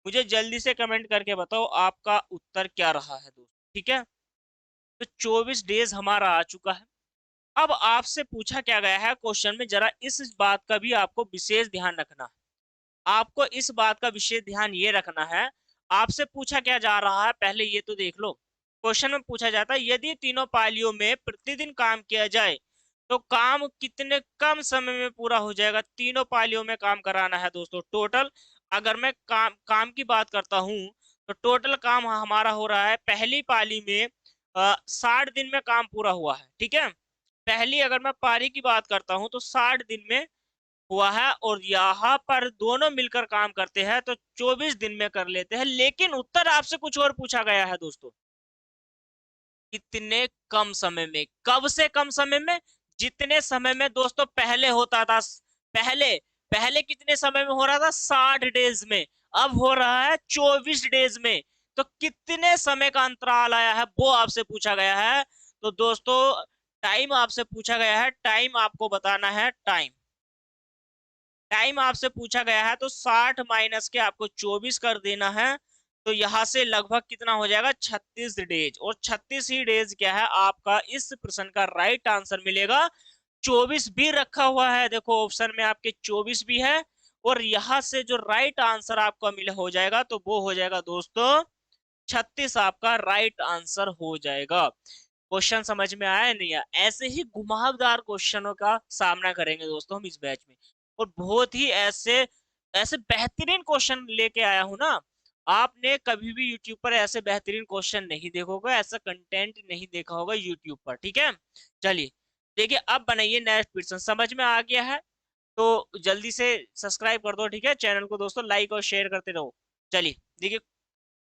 मुझे जल्दी से कमेंट करके बताओ आपका उत्तर क्या रहा है दोस्तों, ठीक है। तो 24 डेज हमारा आ चुका है। अब आपसे पूछा क्या गया है क्वेश्चन में, जरा इस बात का भी आपको विशेष ध्यान रखना है। आपको इस बात का विशेष ध्यान ये रखना है, आपसे पूछा क्या जा रहा है पहले ये तो देख लो। क्वेश्चन में पूछा जाता है यदि तीनों पालियों में प्रतिदिन काम किया जाए तो काम कितने कम समय में पूरा हो जाएगा। तीनों पालियों में काम कराना है दोस्तों टोटल। अगर मैं काम की बात करता हूं तो टोटल काम हमारा हो रहा है, पहली पाली में 60 दिन में काम पूरा हुआ है, ठीक है। पहली अगर मैं पारी की बात करता हूं तो 60 दिन में हुआ है, और यहाँ पर दोनों मिलकर काम करते हैं तो 24 दिन में कर लेते हैं। लेकिन उत्तर आपसे कुछ और पूछा गया है दोस्तों, कितने कम समय में, कब से कम समय में, जितने समय में दोस्तों पहले होता था। पहले पहले कितने समय में हो रहा था, 60 डेज में, अब हो रहा है 24 डेज में। तो कितने समय का अंतराल आया है वो आपसे पूछा गया है। तो दोस्तों टाइम आपसे पूछा गया है, टाइम आपको बताना है, टाइम टाइम आपसे पूछा गया है, तो 60 माइनस के आपको 24 कर देना है। तो यहां से लगभग कितना हो जाएगा, 36 डेज। और 36 ही डेज क्या है आपका इस प्रश्न का राइट आंसर मिलेगा। 24 भी रखा हुआ है, देखो ऑप्शन में आपके 24 भी है। और यहां से जो राइट आंसर आपको मिले हो जाएगा, तो वो हो जाएगा दोस्तों 36 आपका राइट आंसर हो जाएगा। क्वेश्चन समझ में आया नहीं आया? ऐसे ही घुमावदार क्वेश्चनों का सामना करेंगे दोस्तों हम इस बैच में। और बहुत ही ऐसे ऐसे बेहतरीन क्वेश्चन लेके आया हूं ना। आपने कभी भी यूट्यूब पर ऐसे बेहतरीन क्वेश्चन नहीं देखा होगा, ऐसा कंटेंट नहीं देखा होगा यूट्यूब पर, ठीक है। चलिए देखिए, अब बनाइए नेक्स्ट क्वेश्चन। समझ में आ गया है तो जल्दी से सब्सक्राइब कर दो, ठीक है, चैनल को दोस्तों लाइक और शेयर करते रहो। चलिए देखिए,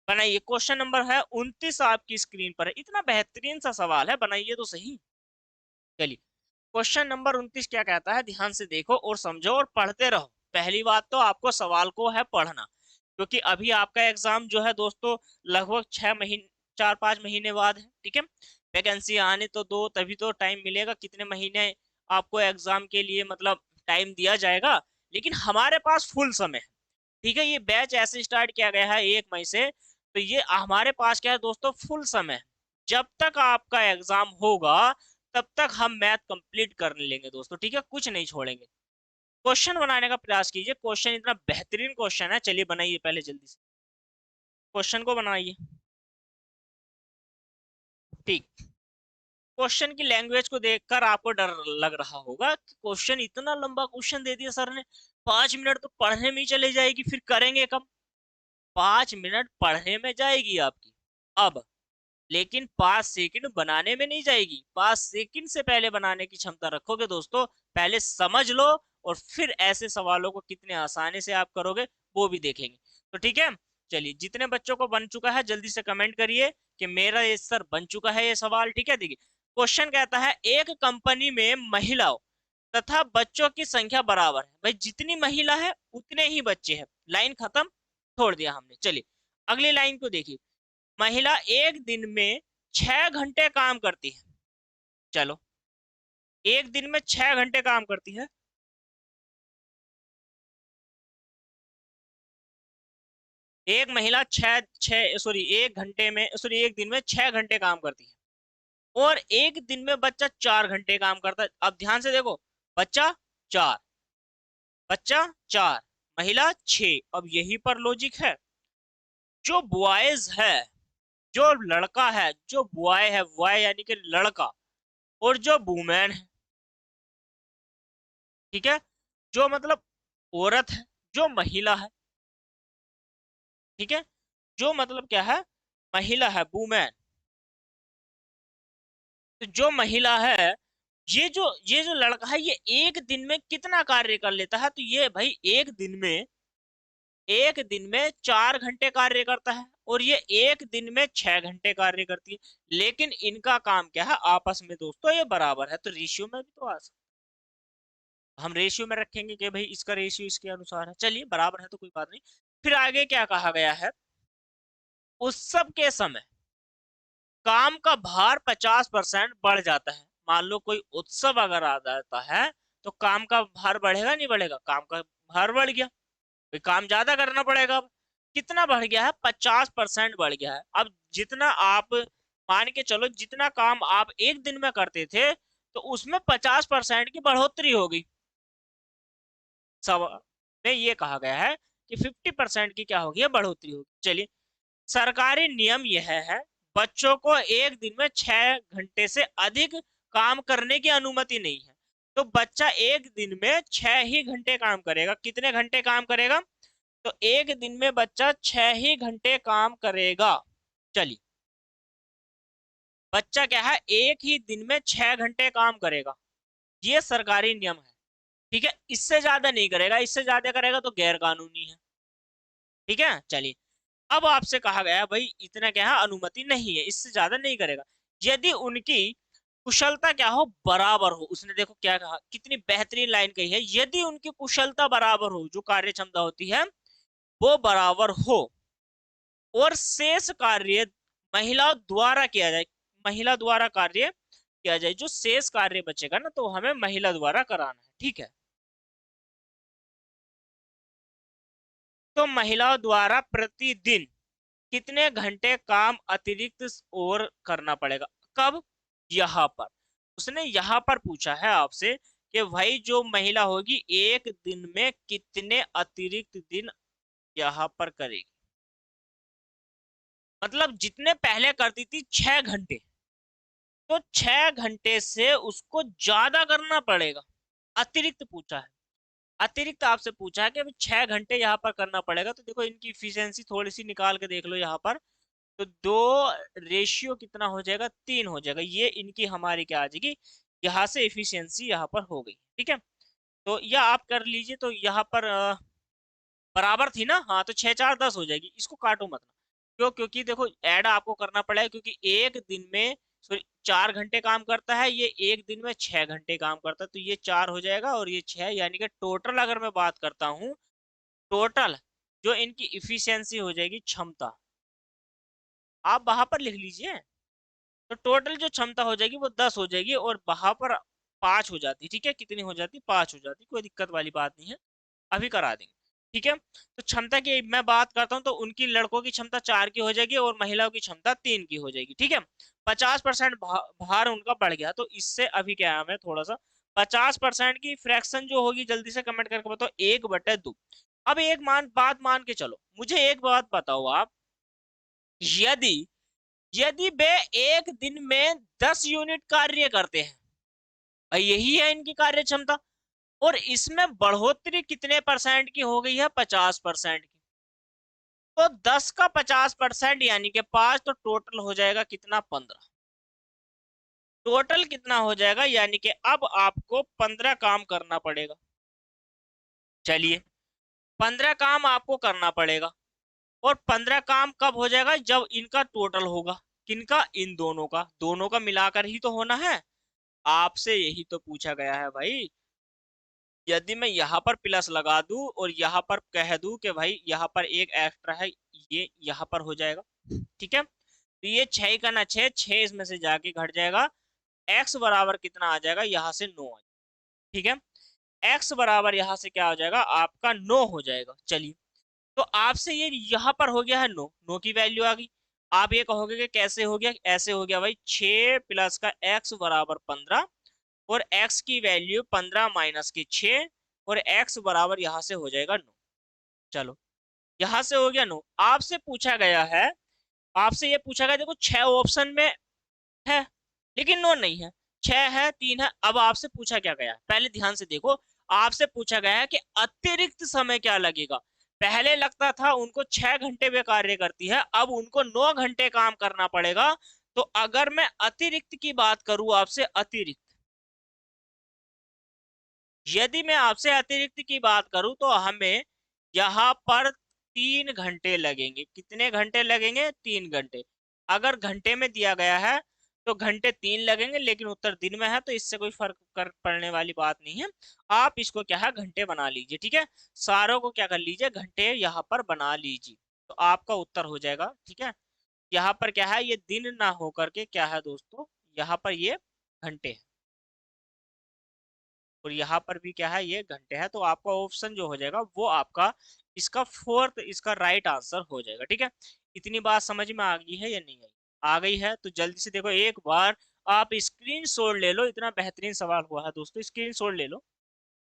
बनाइए। क्वेश्चन नंबर है 29 आपकी स्क्रीन पर है। इतना बेहतरीन सा सवाल है, बनाइए तो सही। चलिए क्वेश्चन नंबर 29 क्या कहता है, ध्यान से देखो और समझो और पढ़ते रहो। पहली बात तो आपको सवाल को है पढ़ना, क्योंकि अभी आपका एग्जाम जो है दोस्तों लगभग 6 महीने 4-5 महीने बाद है, ठीक है। वैकेंसी आने तो दो, तभी तो टाइम मिलेगा। कितने महीने आपको एग्जाम के लिए मतलब टाइम दिया जाएगा, लेकिन हमारे पास फुल समय है, ठीक है। ये बैच ऐसे स्टार्ट किया गया है 1 मई से, तो ये हमारे पास क्या है दोस्तों, फुल समय। जब तक आपका एग्जाम होगा तब तक हम मैथ कंप्लीट कर लेंगे दोस्तों, ठीक है, कुछ नहीं छोड़ेंगे। क्वेश्चन बनाने का प्रयास कीजिए। क्वेश्चन इतना बेहतरीन क्वेश्चन है, चलिए बनाइए पहले जल्दी से क्वेश्चन को बनाइए। ठीक, क्वेश्चन की लैंग्वेज को देखकर आपको डर लग रहा होगा कि क्वेश्चन, इतना लंबा क्वेश्चन दे दिया सर ने, 5 मिनट तो पढ़ने में ही चले जाएगी, फिर करेंगे कब? 5 मिनट पढ़ने में जाएगी आपकी अब, लेकिन 5 सेकंड बनाने में नहीं जाएगी। 5 सेकंड से पहले बनाने की क्षमता रखोगे दोस्तों। पहले समझ लो और फिर ऐसे सवालों को कितने आसानी से आप करोगे वो भी देखेंगे, तो ठीक है। चलिए, जितने बच्चों को बन चुका है जल्दी से कमेंट करिए कि मेरा ये सर बन चुका है ये सवाल, ठीक है। देखिए क्वेश्चन कहता है, एक कंपनी में महिलाओं तथा बच्चों की संख्या बराबर है। भाई जितनी महिला है उतने ही बच्चे हैं, लाइन खत्म, छोड़ दिया हमने। चलिए अगली लाइन को देखिए, महिला एक दिन में 6 घंटे काम करती है। चलो, एक दिन में 6 घंटे काम करती है। एक महिला छह छह सॉरी 1 घंटे में, सॉरी 1 दिन में 6 घंटे काम करती है। और एक दिन में बच्चा 4 घंटे काम करता है। अब ध्यान से देखो, बच्चा 4, बच्चा 4, महिला 6। अब यही पर लॉजिक है। जो बॉयज है, जो लड़का है, जो बॉय है, बॉय यानी कि लड़का, और जो वुमेन है, ठीक है, जो मतलब औरत है, जो महिला है, ठीक है, जो मतलब क्या है, महिला है, वुमेन। तो जो महिला है, ये जो लड़का है, ये एक दिन में कितना कार्य कर लेता है? तो ये भाई एक दिन में 4 घंटे कार्य करता है, और ये एक दिन में 6 घंटे कार्य करती है। लेकिन इनका काम क्या है आपस में दोस्तों, ये बराबर है, तो रेशियो में भी तो आ सकता है। हम रेशियो में रखेंगे कि भाई इसका रेशियो इसके अनुसार है। चलिए बराबर है तो कोई बात नहीं। फिर आगे क्या कहा गया है, उत्सव के समय काम का भार 50% बढ़ जाता है। मान लो कोई उत्सव अगर आ जाता है, तो काम का भार बढ़ेगा नहीं बढ़ेगा? काम का भार बढ़ गया, तो काम ज्यादा करना पड़ेगा। अब कितना बढ़ गया है, 50% बढ़ गया है। अब जितना आप मान के चलो, जितना काम आप एक दिन में करते थे, तो उसमें 50% की बढ़ोतरी होगी। सब में ये कहा गया है कि 50% की क्या होगी, बढ़ोतरी होगी। चलिए, सरकारी नियम यह है, बच्चों को एक दिन में 6 घंटे से अधिक काम करने की अनुमति नहीं है। तो बच्चा एक दिन में 6 ही घंटे काम करेगा। कितने घंटे काम करेगा? तो एक दिन में बच्चा 6 ही घंटे काम करेगा। चलिए, बच्चा क्या है, एक ही दिन में 6 घंटे काम करेगा, ये सरकारी नियम है, ठीक है। इससे ज्यादा नहीं करेगा, इससे ज्यादा करेगा तो गैर कानूनी है, ठीक है। चलिए, अब आपसे कहा गया भाई इतना क्या है, अनुमति नहीं है, इससे ज्यादा नहीं करेगा। यदि उनकी कुशलता क्या हो, बराबर हो। उसने देखो क्या कहा, कितनी बेहतरीन लाइन कही है, यदि उनकी कुशलता बराबर हो, जो कार्य क्षमता होती है वो बराबर हो, और शेष कार्य महिला द्वारा किया जाए, महिला द्वारा कार्य किया जाए, जो शेष कार्य बचेगा ना तो हमें महिला द्वारा कराना है, ठीक है। तो महिलाओं द्वारा प्रतिदिन कितने घंटे काम अतिरिक्त और करना पड़ेगा, कब, यहाँ पर। उसने यहाँ पर पूछा है आपसे कि भाई जो महिला होगी एक दिन में कितने अतिरिक्त दिन यहाँ पर करेगी, मतलब जितने पहले करती थी 6 घंटे, तो 6 घंटे से उसको ज्यादा करना पड़ेगा, अतिरिक्त पूछा है। अतिरिक्त आपसे पूछा है कि 6 घंटे यहाँ पर करना पड़ेगा, तो देखो इनकी इफिशियंसी थोड़ी सी निकाल के देख लो यहाँ पर। तो 2 रेशियो कितना हो जाएगा, 3 हो जाएगा, ये इनकी हमारी क्या आ जाएगी, यहाँ से इफिशियंसी यहाँ पर हो गई, ठीक है। तो यह आप कर लीजिए, तो यहाँ पर बराबर थी ना, हाँ, तो 6 4 10 हो जाएगी, इसको काटो मत। क्यों, क्योंकि देखो ऐड आपको करना पड़ेगा, क्योंकि एक दिन में सॉरी 4 घंटे काम करता है, ये एक दिन में 6 घंटे काम करता है, तो ये 4 हो जाएगा और ये 6, यानी कि टोटल अगर मैं बात करता हूँ, टोटल जो इनकी इफिशियंसी हो जाएगी, क्षमता, आप वहां पर लिख लीजिए। तो टोटल जो क्षमता हो जाएगी वो 10 हो जाएगी, और वहां पर 5 हो जाती, ठीक है, कितनी हो जाती, 5 हो जाती, कोई दिक्कत वाली बात नहीं है, अभी करा देंगे, ठीक है। तो क्षमता की मैं बात करता हूँ, तो उनकी लड़कों की क्षमता 4 की हो जाएगी और महिलाओं की क्षमता 3 की हो जाएगी, ठीक है। 50% भार उनका बढ़ गया, तो इससे अभी क्या है, हमें थोड़ा सा 50% की फ्रैक्शन जो होगी जल्दी से कमेंट करके बताओ, 1/2। अब एक बात मान के चलो, मुझे एक बात बताओ आप, यदि यदि वे एक दिन में 10 यूनिट कार्य करते हैं, भाई यही है इनकी कार्य क्षमता, और इसमें बढ़ोतरी कितने परसेंट की हो गई है, 50% की। तो 10 का 50% यानी कि 5, तो टोटल हो जाएगा कितना, 15। टोटल कितना हो जाएगा, यानी कि अब आपको 15 काम करना पड़ेगा। चलिए, 15 काम आपको करना पड़ेगा, और 15 काम कब हो जाएगा, जब इनका टोटल होगा, किनका, इन दोनों का मिलाकर ही तो होना है। आपसे यही तो पूछा गया है भाई। यदि मैं यहाँ पर प्लस लगा दूं और यहाँ पर कह दूं कि भाई यहाँ पर एक एक्स्ट्रा है, ये यहाँ पर हो जाएगा, ठीक है। तो ये 6 का ना 6, 6 इसमें से जाके घट जाएगा, x बराबर कितना आ जाएगा, यहाँ से 9 आ जाएगा, ठीक है। x बराबर यहाँ से क्या हो जाएगा, आपका 9 हो जाएगा। चलिए, तो आपसे ये यहाँ पर हो गया है 9, 9 की वैल्यू आ गई। आप ये कहोगे कि कैसे हो गया, ऐसे हो गया भाई, 6 प्लस का x बराबर 15, और x की वैल्यू 15 माइनस की 6, और x बराबर यहां से हो जाएगा 9। चलो, यहां से हो गया 9। आपसे पूछा गया है, आपसे ये पूछा गया, देखो 6 ऑप्शन में है, लेकिन 9 नहीं है, 6 है, 3 है। अब आपसे पूछा क्या गया है, पहले ध्यान से देखो, आपसे पूछा गया है कि अतिरिक्त समय क्या लगेगा। पहले लगता था उनको 6 घंटे वे कार्य करती है, अब उनको 9 घंटे काम करना पड़ेगा। तो अगर मैं अतिरिक्त की बात करूं आपसे, अतिरिक्त, यदि मैं आपसे अतिरिक्त की बात करूं, तो हमें यहाँ पर 3 घंटे लगेंगे। कितने घंटे लगेंगे, 3 घंटे। अगर घंटे में दिया गया है तो घंटे 3 लगेंगे, लेकिन उत्तर दिन में है तो इससे कोई फर्क कर पड़ने वाली बात नहीं है। आप इसको क्या है, घंटे बना लीजिए, ठीक है। सारों को क्या कर लीजिए, घंटे यहाँ पर बना लीजिए, तो आपका उत्तर हो जाएगा, ठीक है। यहाँ पर क्या है, ये दिन ना होकर के क्या है दोस्तों, यहाँ पर ये घंटे है, और यहाँ पर भी क्या है, ये घंटे है। तो आपका ऑप्शन जो हो जाएगा वो आपका इसका फोर्थ, इसका राइट आंसर हो जाएगा, ठीक है। इतनी बात समझ में आ गई है या नहीं आई, आ गई है तो जल्दी से देखो, एक बार आप स्क्रीनशॉट ले लो, इतना बेहतरीन सवाल हुआ है दोस्तों, स्क्रीनशॉट ले लो।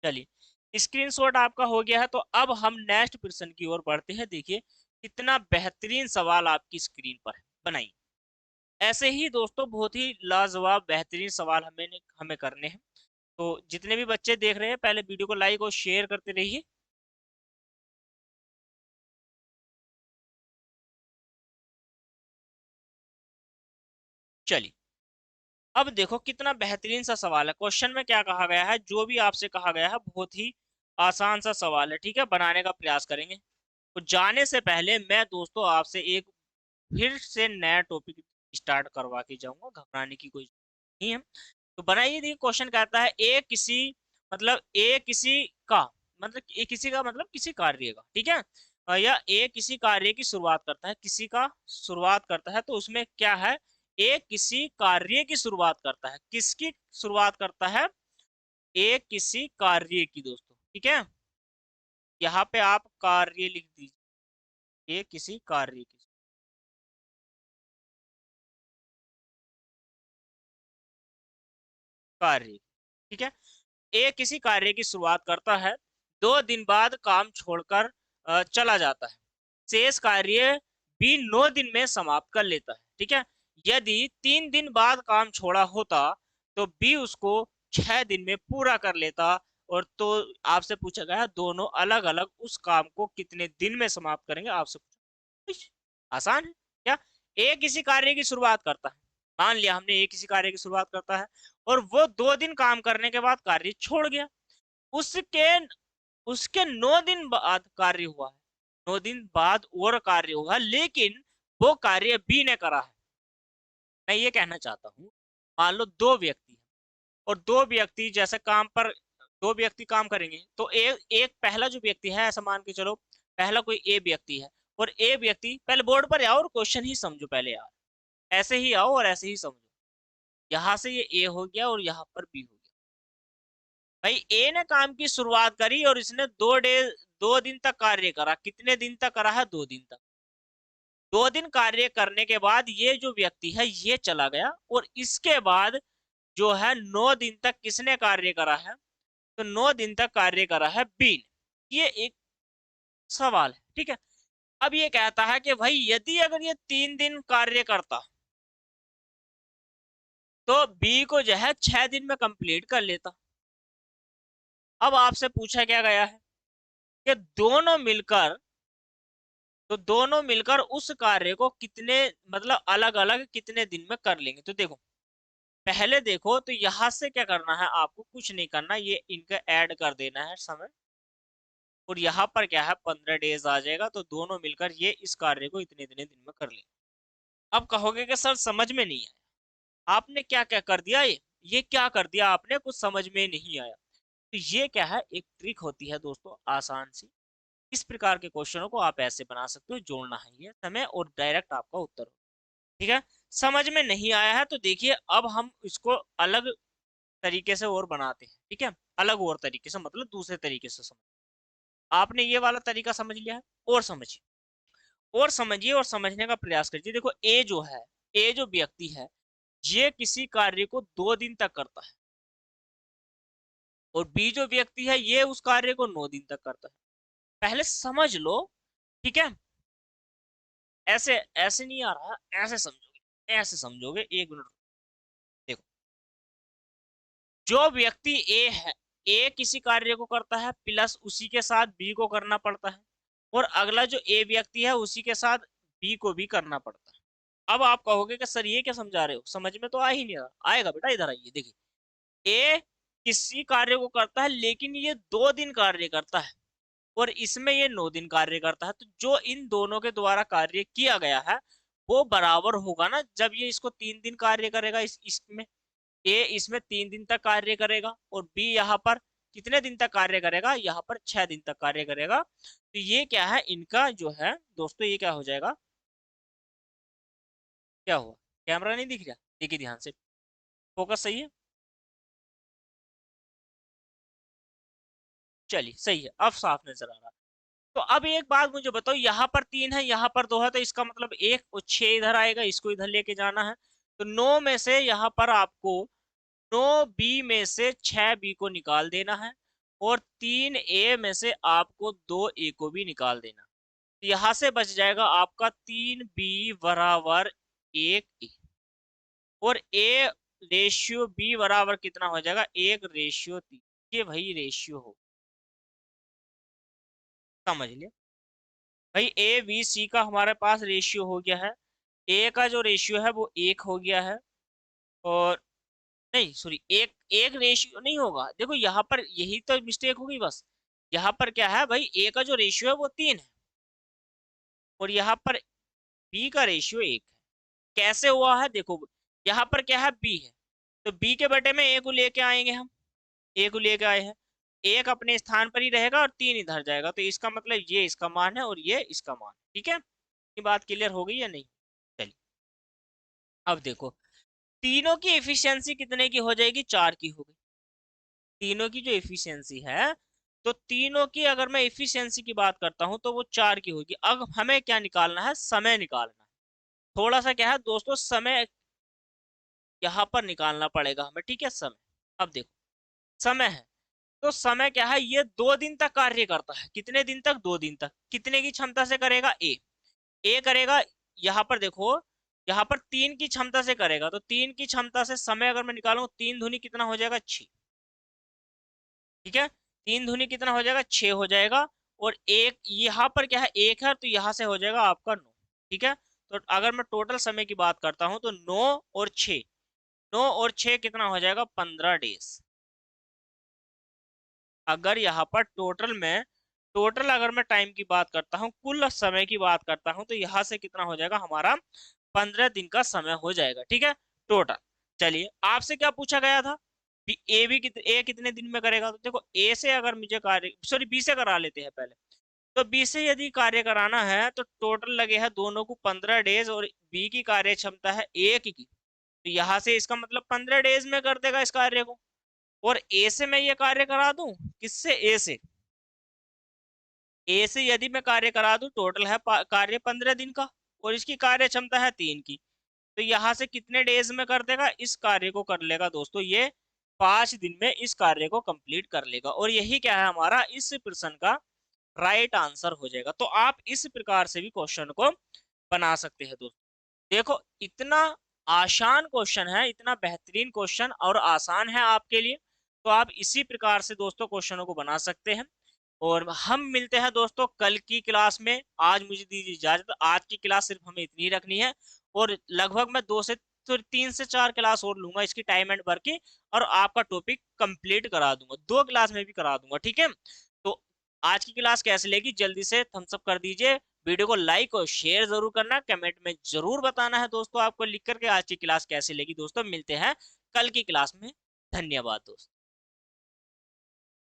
चलिए, स्क्रीनशॉट आपका हो गया है, तो अब हम नेक्स्ट प्रश्न की ओर बढ़ते हैं। देखिए कितना बेहतरीन सवाल आपकी स्क्रीन पर है, बनाइए। ऐसे ही दोस्तों बहुत ही लाजवाब बेहतरीन सवाल हमें हमें करने हैं। तो जितने भी बच्चे देख रहे हैं, पहले वीडियो को लाइक और शेयर करते रहिए। चलिए, अब देखो कितना बेहतरीन सा सवाल है। क्वेश्चन में क्या कहा गया है, जो भी आपसे कहा गया है बहुत ही आसान सा सवाल है, ठीक है, बनाने का प्रयास करेंगे। तो जाने से पहले मैं दोस्तों आपसे एक फिर से नया टॉपिक स्टार्ट करवा के जाऊंगा, घबराने की कोई नहीं है। तो बनाइए, देखिए क्वेश्चन कहता है, ए किसी का मतलब किसी कार्य का, ठीक है। या ए किसी कार्य की शुरुआत करता है, किसी का शुरुआत करता है, तो उसमें क्या है, ए किसी कार्य की शुरुआत करता है, किसकी शुरुआत करता है? ए किसी कार्य की दोस्तों, ठीक है। यहाँ पे आप कार्य लिख दीजिए, ए किसी कार्य की, कार्य, ठीक है। ए किसी कार्य की शुरुआत करता है, 2 दिन बाद काम छोड़कर चला जाता है, शेष कार्य बी 9 दिन में समाप्त कर लेता है, ठीक है। यदि 3 दिन बाद काम छोड़ा होता तो बी उसको 6 दिन में पूरा कर लेता। और तो आपसे पूछा गया दोनों अलग अलग उस काम को कितने दिन में समाप्त करेंगे, आपसे पूछा। आसान है क्या? ए किसी कार्य की शुरुआत करता है, मान लिया हमने ए किसी कार्य की शुरुआत करता है और वो 2 दिन काम करने के बाद कार्य छोड़ गया। उसके उसके 9 दिन बाद कार्य हुआ है, 9 दिन बाद और कार्य हुआ, लेकिन वो कार्य बी ने करा है। मैं ये कहना चाहता हूँ, मान लो 2 व्यक्ति हैं और 2 व्यक्ति जैसे काम पर 2 व्यक्ति काम करेंगे, तो एक पहला जो व्यक्ति है, ऐसा मान के चलो पहला कोई ए व्यक्ति है और ए व्यक्ति, पहले बोर्ड पर आओ और क्वेश्चन ही समझो पहले यार, ऐसे ही आओ और ऐसे ही समझो। यहाँ से ये ए हो गया और यहाँ पर बी हो गया। भाई ए ने काम की शुरुआत करी और इसने 2 दिन तक कार्य करा। कितने दिन तक करा है? 2 दिन तक। 2 दिन कार्य करने के बाद ये जो व्यक्ति है ये चला गया और इसके बाद जो है 9 दिन तक किसने कार्य करा है? तो 9 दिन तक कार्य करा है बी ने। ये एक सवाल है, ठीक है। अब ये कहता है कि भाई यदि अगर ये 3 दिन कार्य करता तो बी को जो है 6 दिन में कंप्लीट कर लेता। अब आपसे पूछा क्या गया है कि दोनों मिलकर उस कार्य को कितने, मतलब अलग अलग कितने दिन में कर लेंगे। तो देखो, पहले देखो तो यहां से क्या करना है, आपको कुछ नहीं करना, ये इनका ऐड कर देना है समय, और यहाँ पर क्या है 15 डेज आ जाएगा। तो दोनों मिलकर ये इस कार्य को इतने इतने दिन में कर लेंगे। अब कहोगे कि सर समझ में नहीं आया, आपने क्या क्या कर दिया, ये क्या कर दिया आपने, कुछ समझ में नहीं आया। तो ये क्या है, एक ट्रिक होती है दोस्तों आसान सी। इस प्रकार के क्वेश्चनों को आप ऐसे बना सकते हो, जोड़ना है ये समय और डायरेक्ट आपका उत्तर हो, ठीक है। समझ में नहीं आया है तो देखिए अब हम इसको अलग तरीके से और बनाते हैं, ठीक है। अलग और तरीके से मतलब दूसरे तरीके से समझ, आपने ये वाला तरीका समझ लिया है, और समझिए और समझिए और समझने का प्रयास कीजिए। देखो ए जो है, ए जो व्यक्ति है, ये किसी कार्य को 2 दिन तक करता है और बी जो व्यक्ति है ये उस कार्य को 9 दिन तक करता है। पहले समझ लो, ठीक है। ऐसे ऐसे नहीं आ रहा, ऐसे समझोगे, ऐसे समझोगे, 1 मिनट। देखो, जो व्यक्ति ए है, ए किसी कार्य को करता है प्लस उसी के साथ बी को करना पड़ता है, और अगला जो ए व्यक्ति है उसी के साथ बी को भी करना पड़ता है। अब आप कहोगे कि सर ये क्या समझा रहे हो, समझ में तो आ ही नहीं रहा। आएगा बेटा, इधर आइए, देखिए ए किसी कार्य को करता है लेकिन ये 2 दिन कार्य करता है और इसमें ये 9 दिन कार्य करता है। तो जो इन दोनों के द्वारा कार्य किया गया है वो बराबर होगा ना, जब ये इसको 3 दिन कार्य करेगा, इसमें ए इसमें 3 दिन तक कार्य करेगा और बी यहाँ पर कितने दिन तक कार्य करेगा, यहाँ पर 6 दिन तक कार्य करेगा। तो ये क्या है, इनका जो है दोस्तों ये क्या हो जाएगा, क्या हुआ, कैमरा नहीं दिख रहा, देखिए ध्यान से, फोकस सही है, चलिए सही है, अब साफ नजर आ रहा। तो अब एक बात मुझे बताओ, यहाँ पर 3 है, यहाँ पर 2 है, तो इसका मतलब 1 और 6 इधर आएगा, इसको इधर लेके जाना है। तो 9 में से यहाँ पर आपको 9 बी में से 6 बी को निकाल देना है और 3 ए में से आपको 2 ए को भी निकाल देना। तो यहाँ से बच जाएगा आपका 3 बी बराबर 1 ए, और ए रेशियो बी बराबर कितना हो जाएगा, 1:3। ये भाई रेशियो हो, समझ लिया भाई। ए बी सी का हमारे पास रेशियो हो गया है, ए का जो रेशियो है वो 1 हो गया है, और नहीं सॉरी, एक एक रेशियो नहीं होगा, देखो यहाँ पर यही तो मिस्टेक होगी बस। यहाँ पर क्या है भाई, ए का जो रेशियो है वो 3 है और यहाँ पर बी का रेशियो 1 है। कैसे हुआ है देखो, यहाँ पर क्या है, बी है, तो बी के बेटे में ए को लेके आएंगे हम, ए को लेके आए हैं, एक अपने स्थान पर ही रहेगा और 3 इधर जाएगा। तो इसका मतलब ये इसका मान है और ये इसका मान है, ठीक है। ये बात क्लियर हो गई या नहीं? चलिए अब देखो, तीनों की एफिशिएंसी कितने की हो जाएगी, 4 की हो गई। तीनों की जो एफिशिएंसी है, तो तीनों की अगर मैं एफिशिएंसी की बात करता हूं तो वो 4 की होगी। अब हमें क्या निकालना है, समय निकालना है। थोड़ा सा क्या है दोस्तों, समय यहाँ पर निकालना पड़ेगा हमें, ठीक है, समय। अब देखो, समय है, तो समय क्या है, ये 2 दिन तक कार्य करता है। कितने दिन तक, 2 दिन तक। कितने की क्षमता से करेगा, ए करेगा। यहाँ पर देखो, यहाँ पर 3 की क्षमता से करेगा, तो 3 की क्षमता से समय अगर मैं निकालूं, 3 दूनी कितना हो जाएगा, 6। ठीक है, 3 दूनी कितना हो जाएगा, 6 हो जाएगा। और एक यहाँ पर क्या है, एक है, तो यहाँ से हो जाएगा आपका 9। ठीक है, तो अगर मैं टोटल समय की बात करता हूं तो 9 और 6, 9 और 6 कितना हो जाएगा, 15 डेज। अगर यहाँ पर टोटल अगर मैं टाइम की बात करता हूँ, कुल समय की बात करता हूँ, तो यहाँ से कितना हो जाएगा हमारा, 15 दिन का समय हो जाएगा। ठीक है, टोटल। चलिए, आपसे क्या पूछा गया था, ए कितने दिन में करेगा। तो देखो, ए से अगर मुझे कार्य, सॉरी, बी से करा लेते हैं पहले। तो बी से यदि कार्य कराना है तो टोटल लगे हैं दोनों को 15 डेज, और बी की कार्य क्षमता है 1 की। तो यहाँ से इसका मतलब 15 डेज में कर देगा इस कार्य को। और ए से मैं ये कार्य करा दूं, किससे, ए से यदि मैं कार्य करा दूं, टोटल है कार्य 15 दिन का, और इसकी कार्य क्षमता है 3 की। तो यहाँ से कितने डेज में कर देगा, इस कार्य को कर लेगा दोस्तों ये 5 दिन में इस कार्य को कंप्लीट कर लेगा। और यही क्या है हमारा इस प्रश्न का राइट आंसर हो जाएगा। तो आप इस प्रकार से भी क्वेश्चन को बना सकते हैं दोस्तों। देखो, इतना आसान क्वेश्चन है, इतना बेहतरीन क्वेश्चन और आसान है आपके लिए। तो आप इसी प्रकार से दोस्तों क्वेश्चनों को बना सकते हैं। और हम मिलते हैं दोस्तों कल की क्लास में। आज मुझे दीजिए इजाजत, आज की क्लास सिर्फ हमें इतनी रखनी है। और लगभग मैं 3 से 4 क्लास और लूंगा इसकी टाइम एंड वर्क की, और आपका टॉपिक कंप्लीट करा दूंगा, 2 क्लास में भी करा दूंगा। ठीक है, तो आज की क्लास कैसे लगी, जल्दी से थम्स अप कर दीजिए। वीडियो को लाइक और शेयर जरूर करना, कमेंट में जरूर बताना है दोस्तों आपको लिख करके आज की क्लास कैसी लगी। दोस्तों मिलते हैं कल की क्लास में। धन्यवाद दोस्तों।